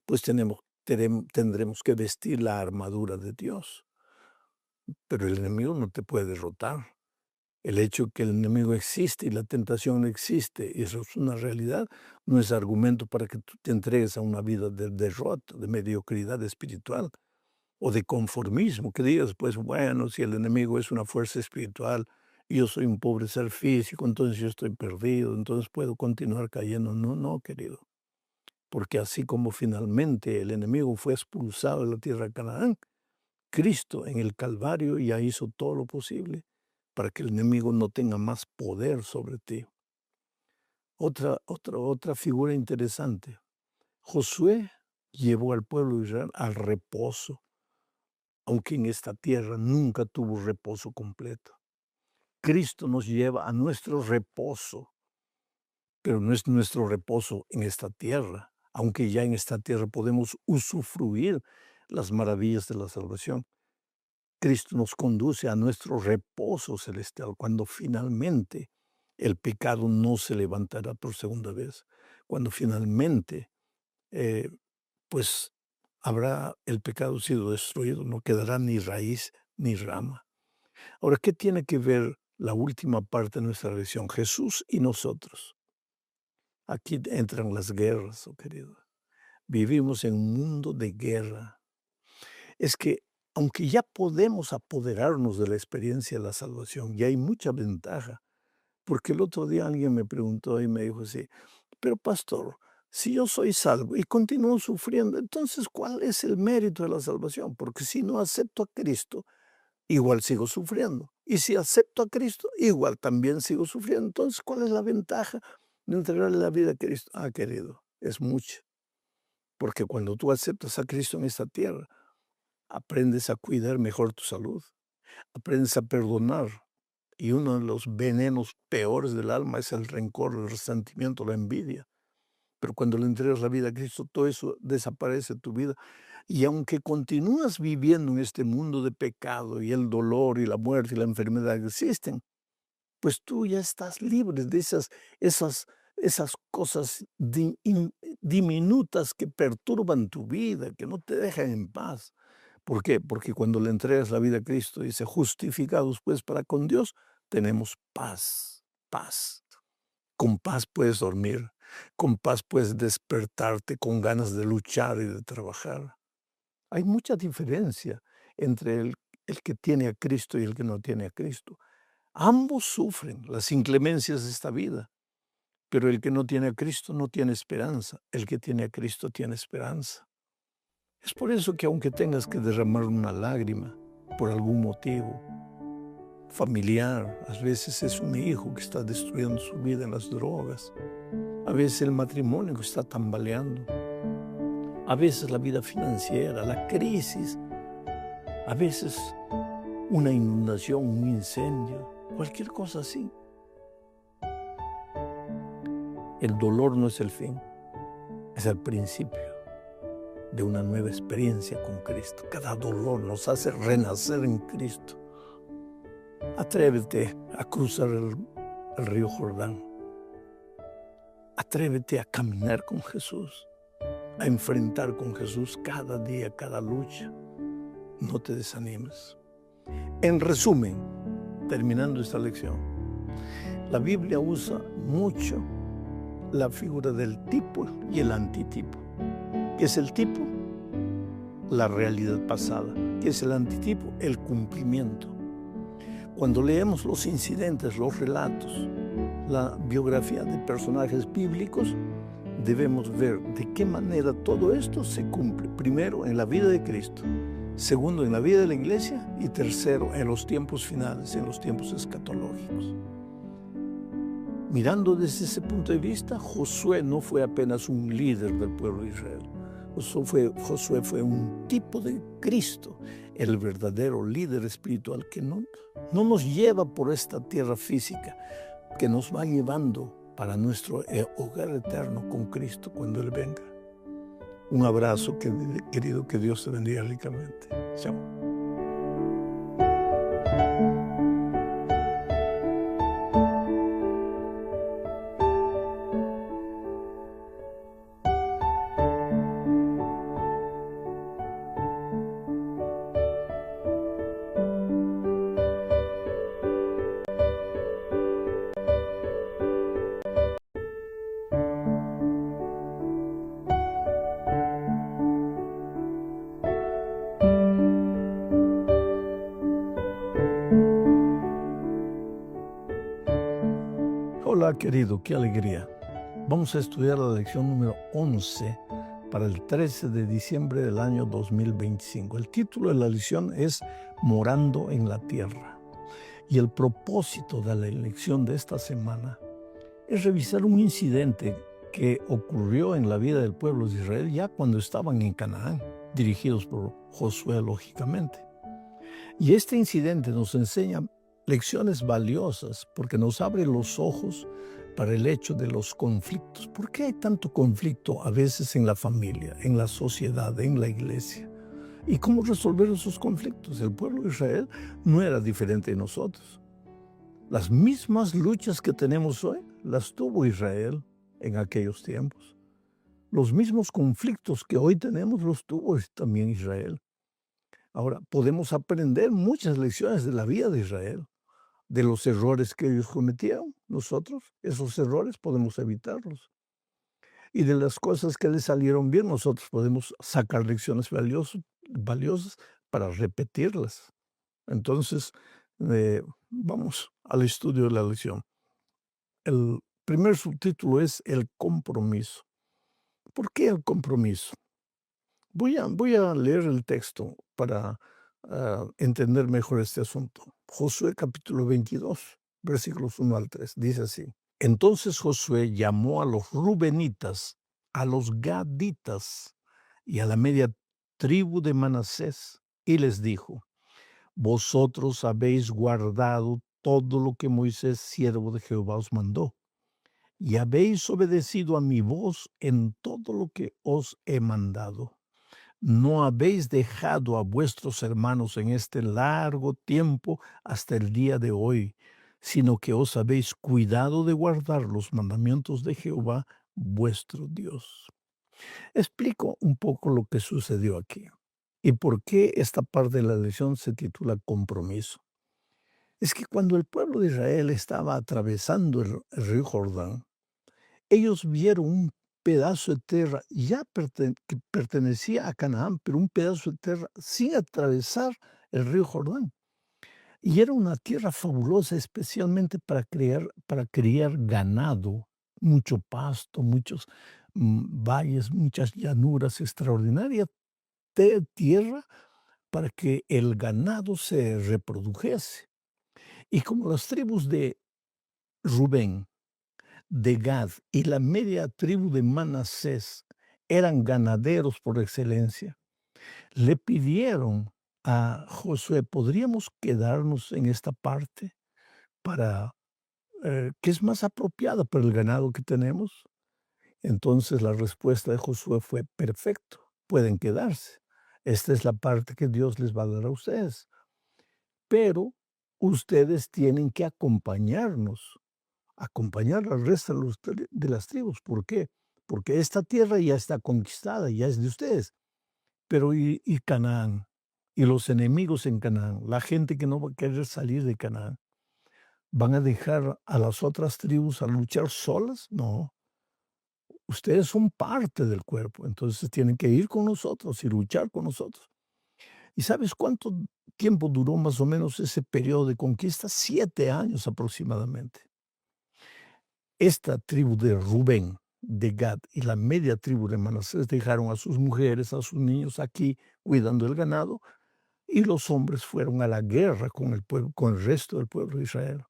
pues tendremos que vestir la armadura de Dios. Pero el enemigo no te puede derrotar. El hecho que el enemigo existe y la tentación existe, y eso es una realidad, no es argumento para que tú te entregues a una vida de derrota, de mediocridad espiritual o de conformismo, que digas, pues bueno, si el enemigo es una fuerza espiritual y yo soy un pobre ser físico, entonces yo estoy perdido, entonces puedo continuar cayendo. No, no, querido, porque así como finalmente el enemigo fue expulsado de la tierra de Canaán, Cristo en el Calvario ya hizo todo lo posible para que el enemigo no tenga más poder sobre ti. Otra figura interesante. Josué llevó al pueblo de Israel al reposo, aunque en esta tierra nunca tuvo reposo completo. Cristo nos lleva a nuestro reposo, pero no es nuestro reposo en esta tierra, aunque ya en esta tierra podemos usufruir las maravillas de la salvación. Cristo nos conduce a nuestro reposo celestial cuando finalmente el pecado no se levantará por segunda vez, cuando finalmente eh, pues habrá el pecado sido destruido, no quedará ni raíz ni rama. Ahora, ¿qué tiene que ver la última parte de nuestra religión? Jesús y nosotros. Aquí entran las guerras, oh querido. Vivimos en un mundo de guerra. Es que aunque ya podemos apoderarnos de la experiencia de la salvación, ya hay mucha ventaja, porque el otro día alguien me preguntó y me dijo así, pero pastor, si yo soy salvo y continúo sufriendo, entonces ¿cuál es el mérito de la salvación? Porque si no acepto a Cristo, igual sigo sufriendo. Y si acepto a Cristo, igual también sigo sufriendo. Entonces, ¿cuál es la ventaja de entregarle la vida a Cristo? Ah, querido, es mucha, porque cuando tú aceptas a Cristo en esta tierra, aprendes a cuidar mejor tu salud, aprendes a perdonar. Y uno de los venenos peores del alma es el rencor, el resentimiento, la envidia. Pero cuando le entregas la vida a Cristo, todo eso desaparece de tu vida. Y aunque continúas viviendo en este mundo de pecado y el dolor y la muerte y la enfermedad existen, pues tú ya estás libre de esas cosas diminutas que perturban tu vida, que no te dejan en paz. ¿Por qué? Porque cuando le entregas la vida a Cristo, dice, justificados pues para con Dios, tenemos paz, paz. Con paz puedes dormir, con paz puedes despertarte con ganas de luchar y de trabajar. Hay mucha diferencia entre el que tiene a Cristo y el que no tiene a Cristo. Ambos sufren las inclemencias de esta vida, pero el que no tiene a Cristo no tiene esperanza. El que tiene a Cristo tiene esperanza. Es por eso que aunque tengas que derramar una lágrima por algún motivo familiar, a veces es un hijo que está destruyendo su vida en las drogas, a veces el matrimonio que está tambaleando, a veces la vida financiera, la crisis, a veces una inundación, un incendio, cualquier cosa así. El dolor no es el fin, es el principio de una nueva experiencia con Cristo. Cada dolor nos hace renacer en Cristo. Atrévete a cruzar el río Jordán. Atrévete a caminar con Jesús, a enfrentar con Jesús cada día, cada lucha. No te desanimes. En resumen, terminando esta lección, la Biblia usa mucho la figura del tipo y el antitipo. ¿Qué es el tipo? La realidad pasada. ¿Qué es el antitipo? El cumplimiento. Cuando leemos los incidentes, los relatos, la biografía de personajes bíblicos, debemos ver de qué manera todo esto se cumple. Primero, en la vida de Cristo. Segundo, en la vida de la iglesia. Y tercero, en los tiempos finales, en los tiempos escatológicos. Mirando desde ese punto de vista, Josué no fue apenas un líder del pueblo de Israel. Josué fue un tipo de Cristo, el verdadero líder espiritual que no nos lleva por esta tierra física, que nos va llevando para nuestro hogar eterno con Cristo cuando Él venga. Un abrazo, querido, que Dios te bendiga ricamente. Chao. Hola, querido, qué alegría. Vamos a estudiar la lección número 11 para el 13 de diciembre del año 2025. El título de la lección es Morando en la Tierra. Y el propósito de la lección de esta semana es revisar un incidente que ocurrió en la vida del pueblo de Israel ya cuando estaban en Canaán, dirigidos por Josué, lógicamente. Y este incidente nos enseña lecciones valiosas porque nos abre los ojos para el hecho de los conflictos. ¿Por qué hay tanto conflicto a veces en la familia, en la sociedad, en la iglesia? ¿Y cómo resolver esos conflictos? El pueblo de Israel no era diferente de nosotros. Las mismas luchas que tenemos hoy las tuvo Israel en aquellos tiempos. Los mismos conflictos que hoy tenemos los tuvo también Israel. Ahora, podemos aprender muchas lecciones de la vida de Israel, de los errores que ellos cometieron. Nosotros, esos errores podemos evitarlos. Y de las cosas que les salieron bien, nosotros podemos sacar lecciones valiosas para repetirlas. Entonces, vamos al estudio de la lección. El primer subtítulo es el compromiso. ¿Por qué el compromiso? Voy a leer el texto para entender mejor este asunto. Josué capítulo 22, versículos 1 al 3, dice así. Entonces Josué llamó a los rubenitas, a los gaditas y a la media tribu de Manasés y les dijo, vosotros habéis guardado todo lo que Moisés, siervo de Jehová, os mandó, y habéis obedecido a mi voz en todo lo que os he mandado. No habéis dejado a vuestros hermanos en este largo tiempo hasta el día de hoy, sino que os habéis cuidado de guardar los mandamientos de Jehová, vuestro Dios. Explico un poco lo que sucedió aquí y por qué esta parte de la lección se titula compromiso. Es que cuando el pueblo de Israel estaba atravesando el río Jordán, ellos vieron un pedazo de tierra ya que pertenecía a Canaán, pero un pedazo de tierra sin atravesar el río Jordán. Y era una tierra fabulosa, especialmente para criar ganado, mucho pasto, muchos valles, muchas llanuras, extraordinaria tierra para que el ganado se reprodujese. Y como las tribus de Rubén, de Gad y la media tribu de Manasés eran ganaderos por excelencia, le pidieron a Josué, ¿podríamos quedarnos en esta parte para que es más apropiada para el ganado que tenemos? Entonces la respuesta de Josué fue: perfecto, pueden quedarse. Esta es la parte que Dios les va a dar a ustedes. Pero ustedes tienen que acompañarnos, acompañar al resto de las tribus. ¿Por qué? Porque esta tierra ya está conquistada, ya es de ustedes. Pero ¿y Canaán? Y los enemigos en Canaán, la gente que no va a querer salir de Canaán, ¿van a dejar a las otras tribus a luchar solas? No, ustedes son parte del cuerpo, entonces tienen que ir con nosotros y luchar con nosotros. ¿Y sabes cuánto tiempo duró más o menos ese periodo de conquista? 7 años aproximadamente. Esta tribu de Rubén, de Gad y la media tribu de Manasés dejaron a sus mujeres, a sus niños aquí cuidando el ganado, y los hombres fueron a la guerra con el pueblo, con el resto del pueblo de Israel.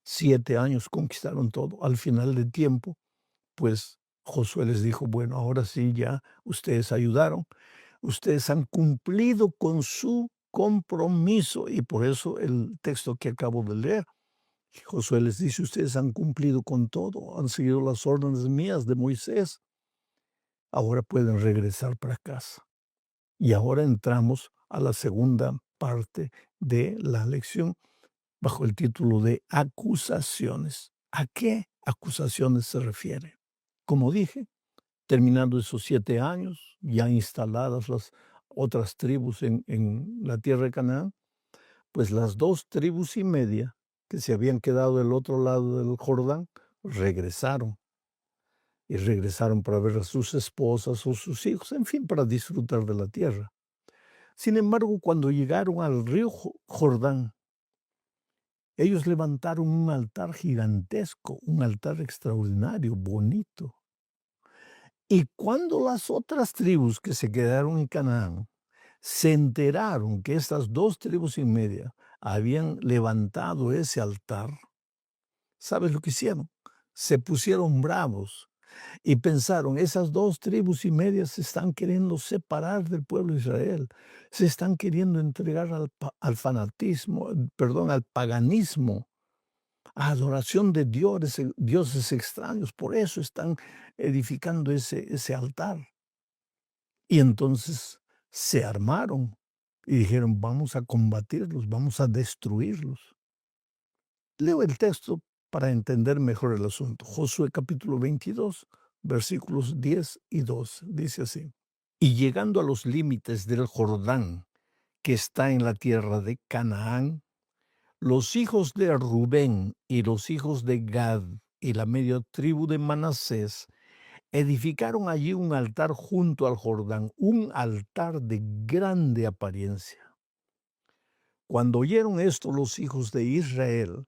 7 años conquistaron todo. Al final del tiempo, pues Josué les dijo: bueno, ahora sí, ya ustedes ayudaron, ustedes han cumplido con su compromiso. Y por eso el texto que acabo de leer, Josué les dice: ustedes han cumplido con todo, han seguido las órdenes mías de Moisés, ahora pueden regresar para casa. Y ahora entramos a la segunda parte de la lección bajo el título de acusaciones. ¿A qué acusaciones se refiere? Como dije, terminando esos 7 años, ya instaladas las otras tribus en la tierra de Canaán, pues las 2 tribus y media que se habían quedado del otro lado del Jordán regresaron. Y regresaron para ver a sus esposas o sus hijos, en fin, para disfrutar de la tierra. Sin embargo, cuando llegaron al río Jordán, ellos levantaron un altar gigantesco, un altar extraordinario, bonito. Y cuando las otras tribus que se quedaron en Canaán se enteraron que estas 2 tribus y media habían levantado ese altar, ¿sabes lo que hicieron? Se pusieron bravos y pensaron: esas 2 tribus y media se están queriendo separar del pueblo de Israel, se están queriendo entregar al fanatismo, perdón, al paganismo, a adoración de dioses extraños. Por eso están edificando ese altar. Y entonces se armaron y dijeron: vamos a combatirlos, vamos a destruirlos. Leo el texto para entender mejor el asunto. Josué capítulo 22, versículos 10 y 12. Dice así: y llegando a los límites del Jordán, que está en la tierra de Canaán, los hijos de Rubén y los hijos de Gad y la media tribu de Manasés edificaron allí un altar junto al Jordán, un altar de grande apariencia. Cuando oyeron esto los hijos de Israel,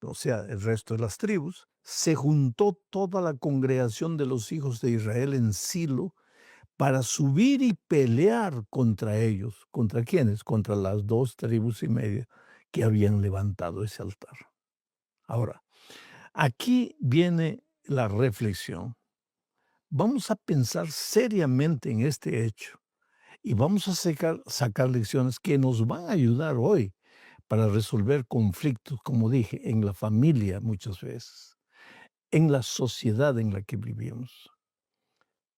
o sea, el resto de las tribus, se juntó toda la congregación de los hijos de Israel en Silo para subir y pelear contra ellos. ¿Contra quiénes? Contra las 2 tribus y media que habían levantado ese altar. Ahora, aquí viene la reflexión. Vamos a pensar seriamente en este hecho y vamos a sacar lecciones que nos van a ayudar hoy para resolver conflictos, como dije, en la familia muchas veces, en la sociedad en la que vivimos,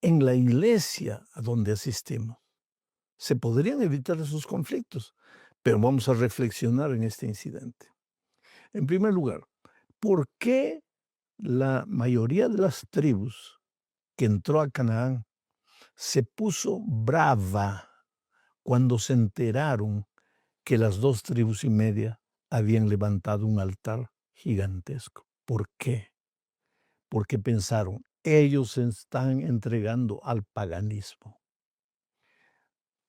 en la iglesia a donde asistimos. Se podrían evitar esos conflictos, pero vamos a reflexionar en este incidente. En primer lugar, ¿por qué la mayoría de las tribus que entró a Canaán se puso brava cuando se enteraron que las 2 tribus y media habían levantado un altar gigantesco? ¿Por qué? Porque pensaron: ellos se están entregando al paganismo.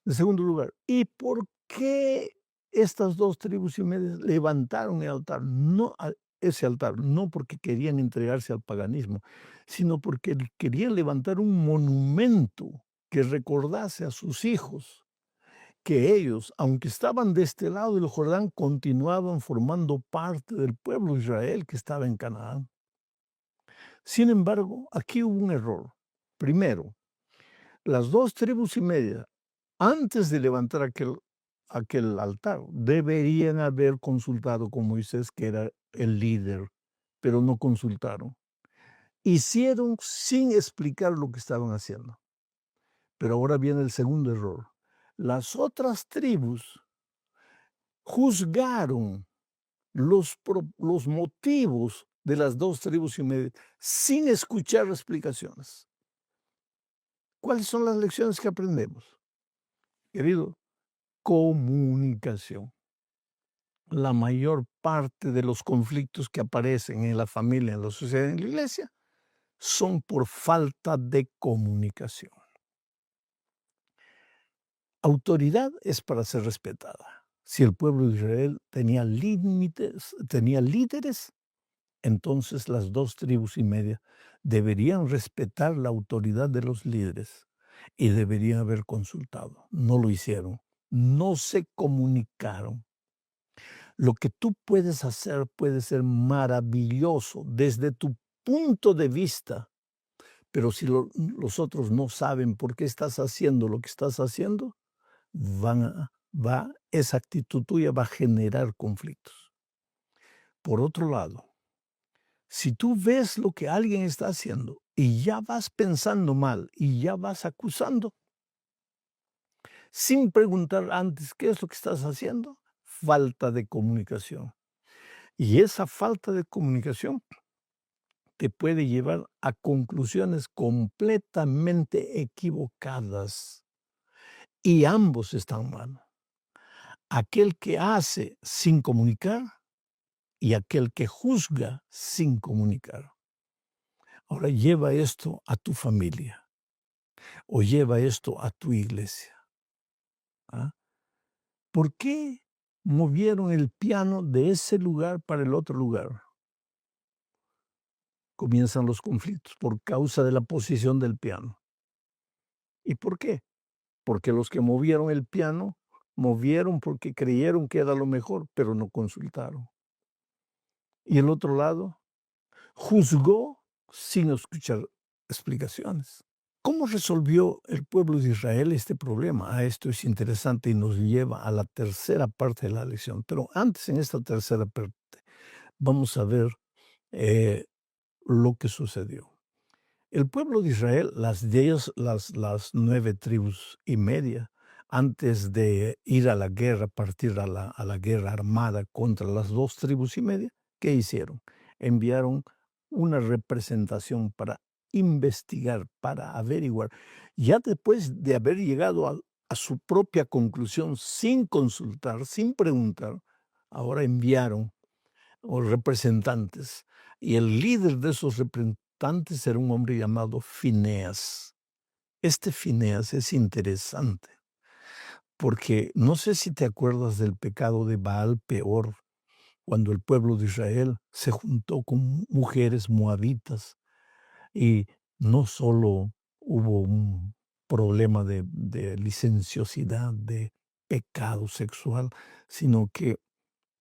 En segundo lugar, ¿y por qué estas 2 tribus y media levantaron el altar? No ese altar, no porque querían entregarse al paganismo, sino porque querían levantar un monumento que recordase a sus hijos que ellos, aunque estaban de este lado del Jordán, continuaban formando parte del pueblo de Israel que estaba en Canaán. Sin embargo, aquí hubo un error. Primero, las 2 tribus y media, antes de levantar aquel altar, deberían haber consultado con Moisés, que era el líder, pero no consultaron. Hicieron sin explicar lo que estaban haciendo. Pero ahora viene el segundo error. Las otras tribus juzgaron los motivos de las 2 tribus y media sin escuchar explicaciones. ¿Cuáles son las lecciones que aprendemos? Querido, comunicación. La mayor parte de los conflictos que aparecen en la familia, en la sociedad, en la iglesia, son por falta de comunicación. Autoridad es para ser respetada. Si el pueblo de Israel tenía límites, tenía líderes, entonces las 2 tribus y media deberían respetar la autoridad de los líderes y deberían haber consultado. No lo hicieron, no se comunicaron. Lo que tú puedes hacer puede ser maravilloso desde tu punto de vista, pero si los otros no saben por qué estás haciendo lo que estás haciendo, esa actitud tuya va a generar conflictos. Por otro lado, si tú ves lo que alguien está haciendo y ya vas pensando mal y ya vas acusando, sin preguntar antes qué es lo que estás haciendo, falta de comunicación. Y esa falta de comunicación te puede llevar a conclusiones completamente equivocadas. Y ambos están mal. Aquel que hace sin comunicar y aquel que juzga sin comunicar. Ahora lleva esto a tu familia o lleva esto a tu iglesia. ¿Ah? ¿Por qué movieron el piano de ese lugar para el otro lugar? Comienzan los conflictos por causa de la posición del piano. ¿Y por qué? Porque los que movieron el piano, movieron porque creyeron que era lo mejor, pero no consultaron. Y el otro lado juzgó sin escuchar explicaciones. ¿Cómo resolvió el pueblo de Israel este problema? Esto es interesante y nos lleva a la tercera parte de la lección. Pero antes, en esta tercera parte, vamos a ver lo que sucedió. El pueblo de Israel, las 9 tribus y media, antes de ir a la guerra, partir a la guerra armada contra las 2 tribus y media, ¿qué hicieron? Enviaron una representación para investigar, para averiguar. Ya después de haber llegado a su propia conclusión sin consultar, sin preguntar, ahora enviaron representantes. Y el líder de esos representantes era un hombre llamado Fineas. Este Fineas es interesante, porque no sé si te acuerdas del pecado de Baal Peor, cuando el pueblo de Israel se juntó con mujeres moabitas y no solo hubo un problema de licenciosidad, de pecado sexual, sino que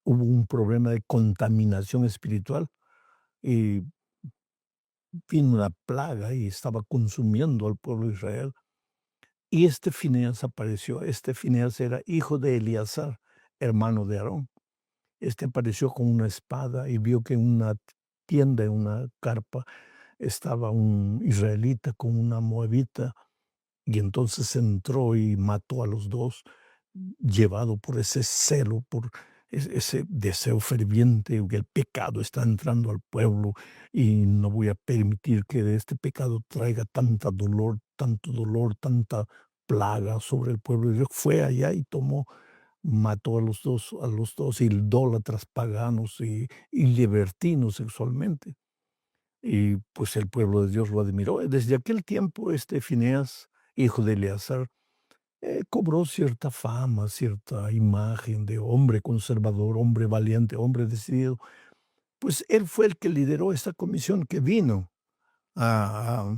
hubo un problema de contaminación espiritual y vino una plaga y estaba consumiendo al pueblo de Israel. Y este Fineas apareció. Este Fineas era hijo de Eleazar, hermano de Aarón. Este apareció con una espada y vio que en una tienda, en una carpa, estaba un israelita con una moabita. Y entonces entró y mató a los dos, llevado por ese celo, por ese deseo ferviente, que el pecado está entrando al pueblo y no voy a permitir que este pecado traiga tanto dolor, tanta plaga sobre el pueblo. Y fue allá y mató a los dos idólatras paganos y libertinos sexualmente. Y pues el pueblo de Dios lo admiró. Desde aquel tiempo, Fineas, hijo de Eleazar, cobró cierta fama, cierta imagen de hombre conservador, hombre valiente, hombre decidido. Pues él fue el que lideró esta comisión que vino a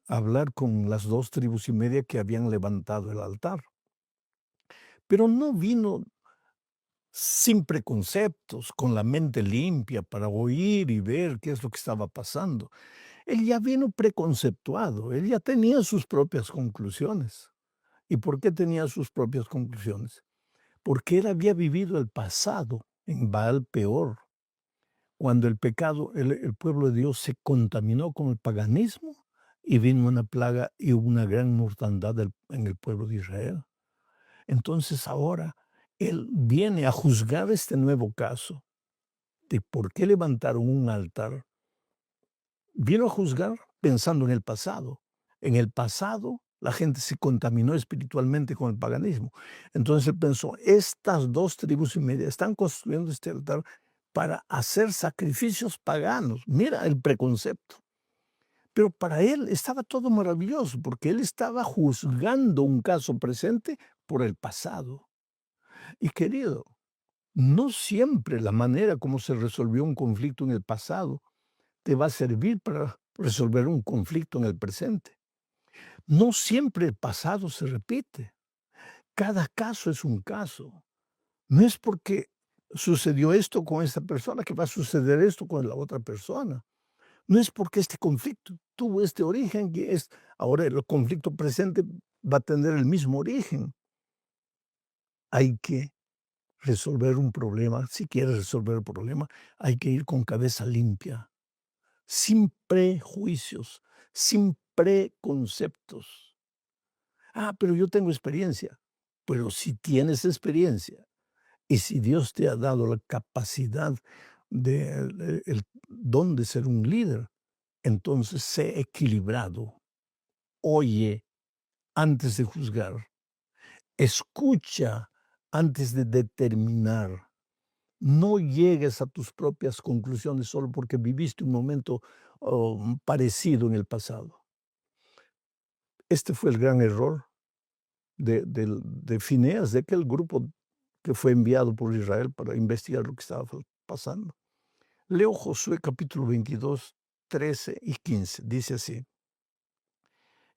hablar con las 2 tribus y media que habían levantado el altar. Pero no vino sin preconceptos, con la mente limpia para oír y ver qué es lo que estaba pasando. Él ya vino preconceptuado, él ya tenía sus propias conclusiones. ¿Y por qué tenía sus propias conclusiones? Porque él había vivido el pasado en Baal Peor, cuando el pecado, el pueblo de Dios se contaminó con el paganismo y vino una plaga y una gran mortandad en el pueblo de Israel. Entonces ahora él viene a juzgar este nuevo caso de por qué levantaron un altar. Vino a juzgar pensando en el pasado. En el pasado la gente se contaminó espiritualmente con el paganismo. Entonces él pensó, estas 2 tribus y media están construyendo este altar para hacer sacrificios paganos. Mira el preconcepto. Pero para él estaba todo maravilloso, porque él estaba juzgando un caso presente por el pasado. Y querido, no siempre la manera como se resolvió un conflicto en el pasado te va a servir para resolver un conflicto en el presente. No siempre el pasado se repite. Cada caso es un caso. No es porque sucedió esto con esta persona que va a suceder esto con la otra persona. No es porque este conflicto tuvo este origen que es ahora el conflicto presente va a tener el mismo origen. Hay que resolver un problema. Si quieres resolver el problema, hay que ir con cabeza limpia, sin prejuicios, sin preconceptos. Pero yo tengo experiencia. Pero si tienes experiencia y si Dios te ha dado la capacidad el don de ser un líder, entonces sé equilibrado. Oye antes de juzgar. Escucha antes de determinar. No llegues a tus propias conclusiones solo porque viviste un momento parecido en el pasado. Este fue el gran error de Fineas, de aquel grupo que fue enviado por Israel para investigar lo que estaba pasando. Leo Josué capítulo 22, 13 y 15. Dice así.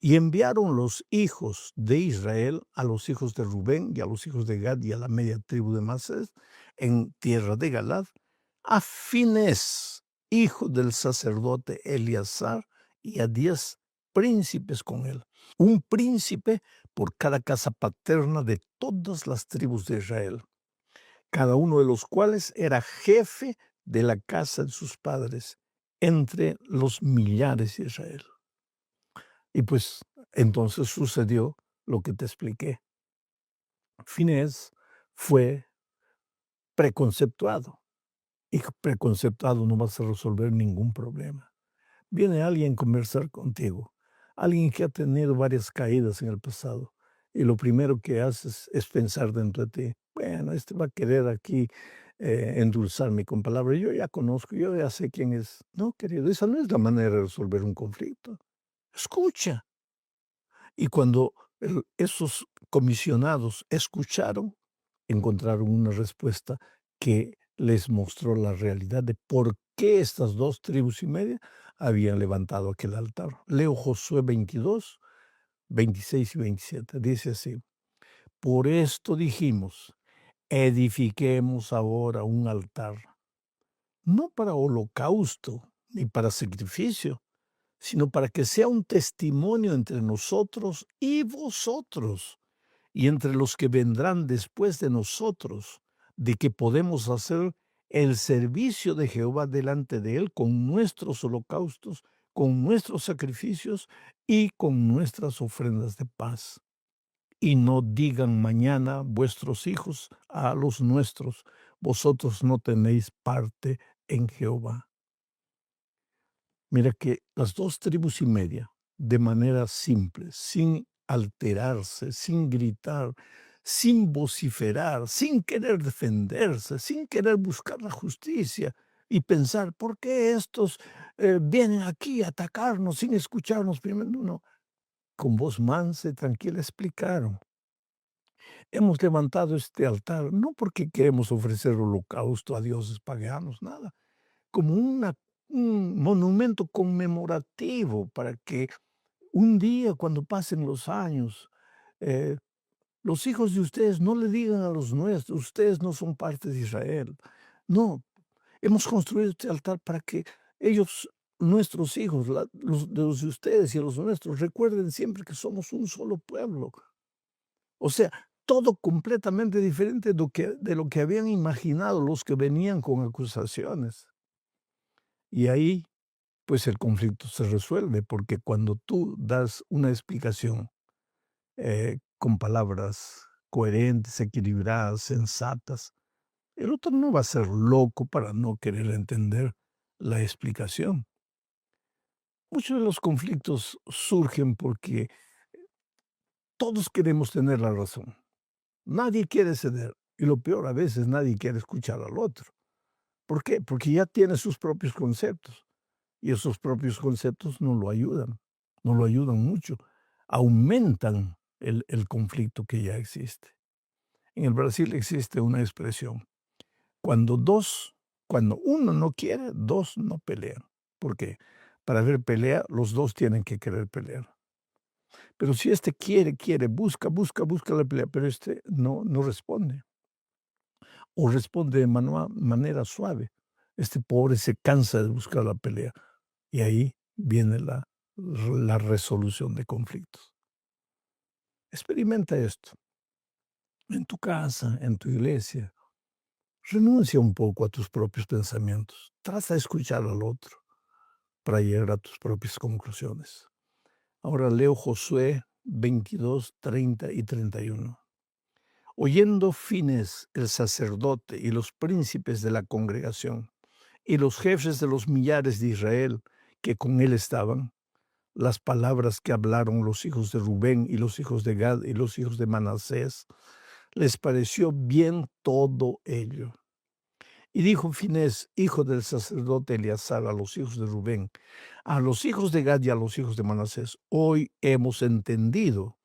Y enviaron los hijos de Israel a los hijos de Rubén y a los hijos de Gad y a la media tribu de Manasés en tierra de Galad, a Finés, hijo del sacerdote Eleazar, y a 10 príncipes con él. Un príncipe por cada casa paterna de todas las tribus de Israel, cada uno de los cuales era jefe de la casa de sus padres, entre los millares de Israel. Y pues entonces sucedió lo que te expliqué. Finés fue preconceptuado, y preconceptuado no vas a resolver ningún problema. Viene alguien a conversar contigo, alguien que ha tenido varias caídas en el pasado, y lo primero que haces es pensar dentro de ti, bueno, este va a querer aquí endulzarme con palabras, yo ya conozco, yo ya sé quién es. No, querido, esa no es la manera de resolver un conflicto. Escucha. Y cuando esos comisionados escucharon, encontraron una respuesta que les mostró la realidad de por qué estas 2 tribus y media habían levantado aquel altar. Leo Josué 22, 26 y 27. Dice así: por esto dijimos, edifiquemos ahora un altar, no para holocausto ni para sacrificio, sino para que sea un testimonio entre nosotros y vosotros, y entre los que vendrán después de nosotros, de que podemos hacer el servicio de Jehová delante de Él con nuestros holocaustos, con nuestros sacrificios y con nuestras ofrendas de paz. Y no digan mañana vuestros hijos a los nuestros, vosotros no tenéis parte en Jehová. Mira que las 2 tribus y media, de manera simple, sin alterarse, sin gritar, sin vociferar, sin querer defenderse, sin querer buscar la justicia y pensar, ¿por qué estos vienen aquí a atacarnos sin escucharnos primero? No, con voz mansa y tranquila explicaron. hemos levantado este altar no porque queremos ofrecer holocausto a dioses paganos, nada, como un monumento conmemorativo para que un día, cuando pasen los años, eh, los hijos de ustedes no le digan a los nuestros: ustedes no son parte de Israel. No, hemos construido este altar para que ellos, nuestros hijos, los de ustedes y los nuestros, recuerden siempre que somos un solo pueblo. O sea, todo completamente diferente de lo que habían imaginado los que venían con acusaciones. Y ahí, pues el conflicto se resuelve, porque cuando tú das una explicación con palabras coherentes, equilibradas, sensatas, el otro no va a ser loco para no querer entender la explicación. Muchos de los conflictos surgen porque todos queremos tener la razón. Nadie quiere ceder. Y lo peor, a veces nadie quiere escuchar al otro. ¿Por qué? Porque ya tiene sus propios conceptos. Y esos propios conceptos no lo ayudan mucho. Aumentan el conflicto que ya existe. En el Brasil existe una expresión: cuando uno no quiere, dos no pelean. ¿Por qué? Para haber pelea, los dos tienen que querer pelear. Pero si este quiere, busca la pelea, pero este no responde, o responde de manera suave, este pobre se cansa de buscar la pelea, y ahí viene la resolución de conflictos. Experimenta esto en tu casa, en tu iglesia. Renuncia un poco a tus propios pensamientos. Trata de escuchar al otro para llegar a tus propias conclusiones. Ahora leo Josué 22, 30 y 31. Oyendo Finés el sacerdote y los príncipes de la congregación y los jefes de los millares de Israel que con él estaban, las palabras que hablaron los hijos de Rubén y los hijos de Gad y los hijos de Manasés, les pareció bien todo ello. Y dijo Finés, hijo del sacerdote Eleazar, a los hijos de Rubén, a los hijos de Gad y a los hijos de Manasés: hoy hemos entendido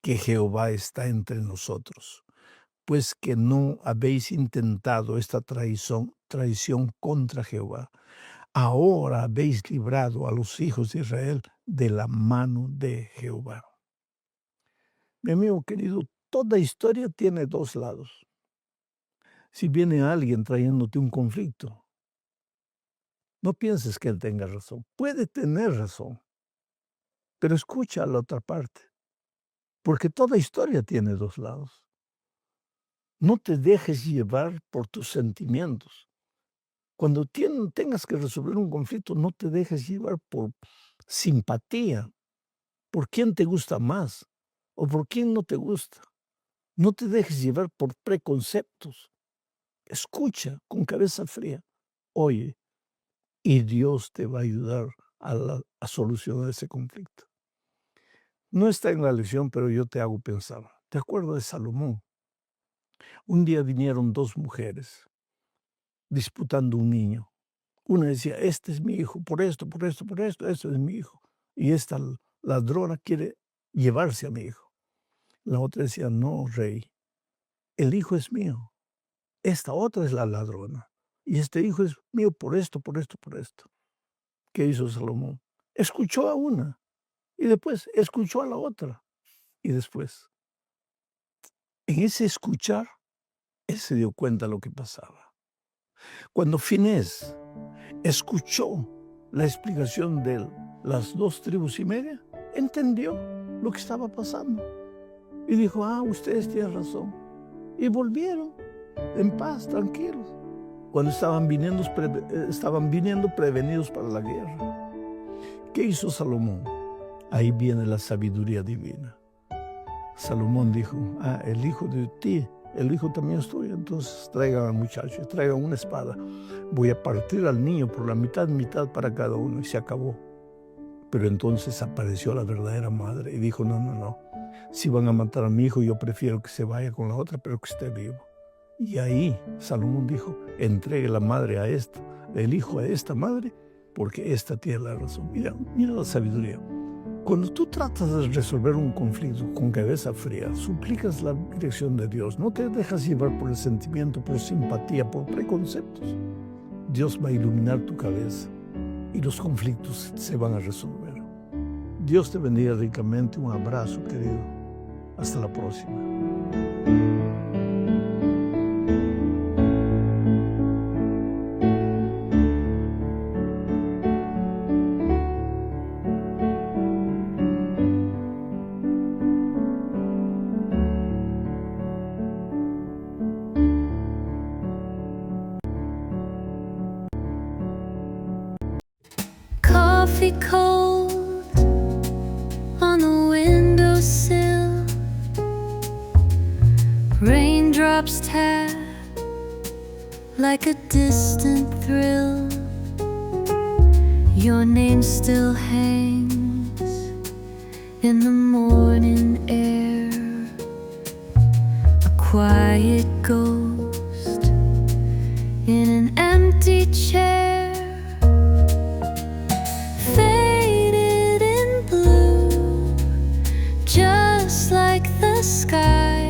que Jehová está entre nosotros, pues que no habéis intentado esta traición contra Jehová. Ahora habéis librado a los hijos de Israel de la mano de Jehová. Mi amigo querido, toda historia tiene dos lados. Si viene alguien trayéndote un conflicto, no pienses que él tenga razón. Puede tener razón, pero escucha a la otra parte, porque toda historia tiene dos lados. No te dejes llevar por tus sentimientos. Cuando tengas que resolver un conflicto, no te dejes llevar por simpatía, por quién te gusta más o por quién no te gusta. No te dejes llevar por preconceptos. Escucha con cabeza fría. Oye, y Dios te va a ayudar a solucionar ese conflicto. No está en la lección, pero yo te hago pensar. ¿Te acuerdas de Salomón? Un día vinieron dos mujeres disputando un niño. Una decía: este es mi hijo, por esto, este es mi hijo. Y esta ladrona quiere llevarse a mi hijo. La otra decía: no, rey, el hijo es mío. Esta otra es la ladrona. Y este hijo es mío por esto, por esto, por esto. ¿Qué hizo Salomón? Escuchó a una y después escuchó a la otra. Y después, en ese escuchar, él se dio cuenta de lo que pasaba. Cuando Finés escuchó la explicación de las dos tribus y media, entendió lo que estaba pasando. Y dijo: ah, ustedes tienen razón. Y volvieron en paz, tranquilos, cuando estaban viniendo prevenidos para la guerra. ¿Qué hizo Salomón? Ahí viene la sabiduría divina. Salomón dijo: ah, el hijo de ti, el hijo también es tuyo, entonces traigan al muchacho, traigan una espada. Voy a partir al niño por la mitad para cada uno, y se acabó. Pero entonces apareció la verdadera madre y dijo: no, si van a matar a mi hijo, yo prefiero que se vaya con la otra, pero que esté vivo. Y ahí Salomón dijo: entregue la madre a el hijo a esta madre, porque esta tiene la razón. Mira la sabiduría. Cuando tú tratas de resolver un conflicto con cabeza fría, suplicas la dirección de Dios, no te dejas llevar por el sentimiento, por simpatía, por preconceptos. Dios va a iluminar tu cabeza y los conflictos se van a resolver. Dios te bendiga ricamente. Un abrazo, querido. Hasta la próxima. Coffee cold on the windowsill, raindrops tap like a distant thrill. Your name still hangs in the morning air, a quiet ghost in an empty chair. Sky,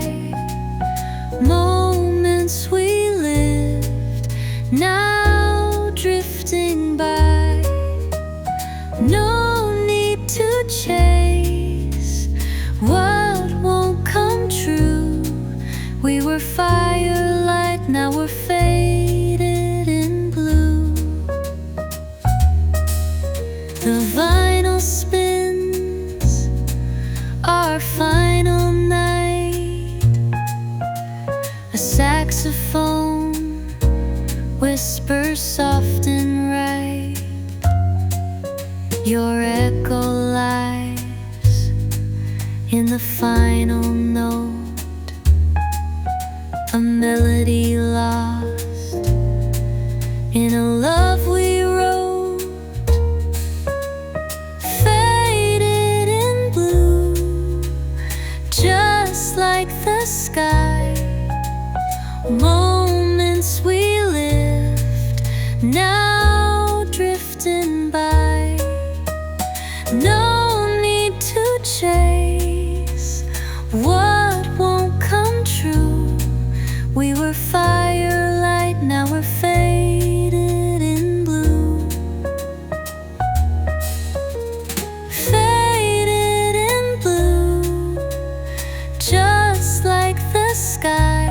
moments we lived, now drifting by. No need to chase what won't come true. We were firelight, now we're faded in blue. The vinyl spins our final night. A saxophone whispers soft and right. Your echo lies in the final note, a melody lost in a love we wrote. Faded in blue, just like the sky. Moments we lived, now drifting by. No need to chase what won't come true. We were firelight, now we're faded in blue. Faded in blue, just like the sky.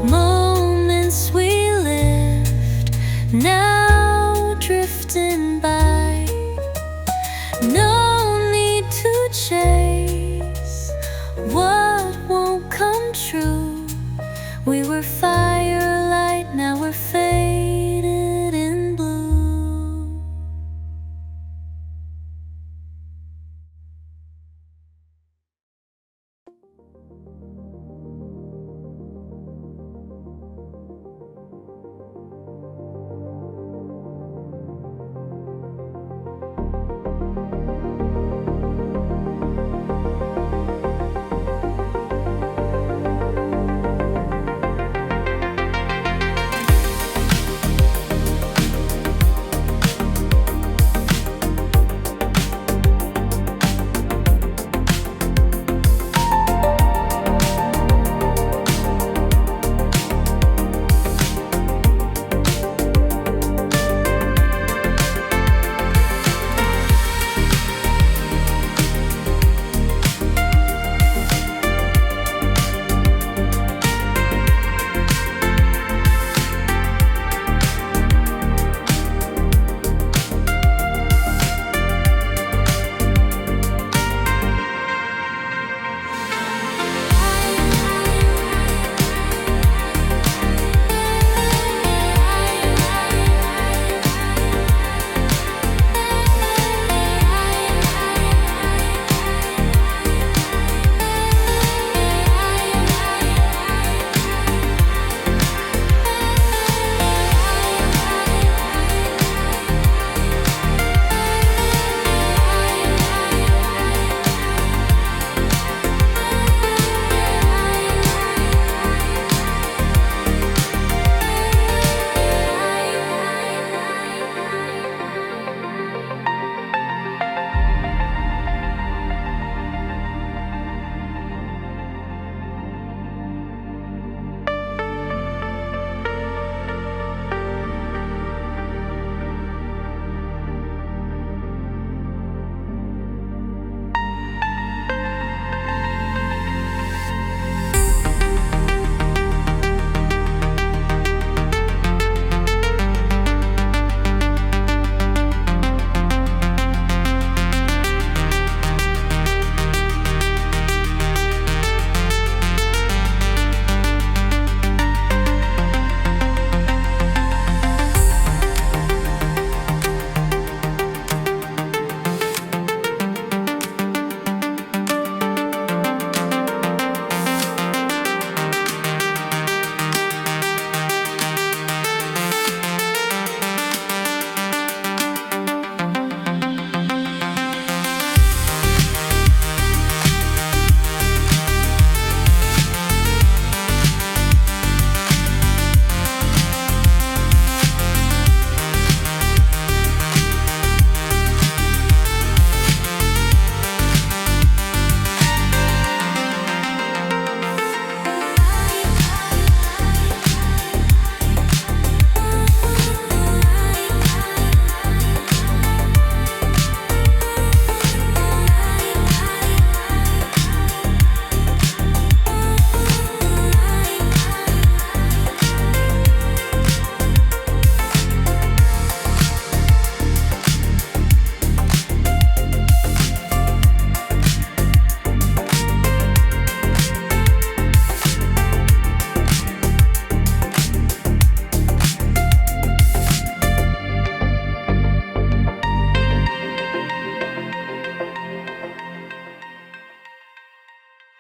Moments we lived, now drifting by. No need to chase what won't come true. We were fire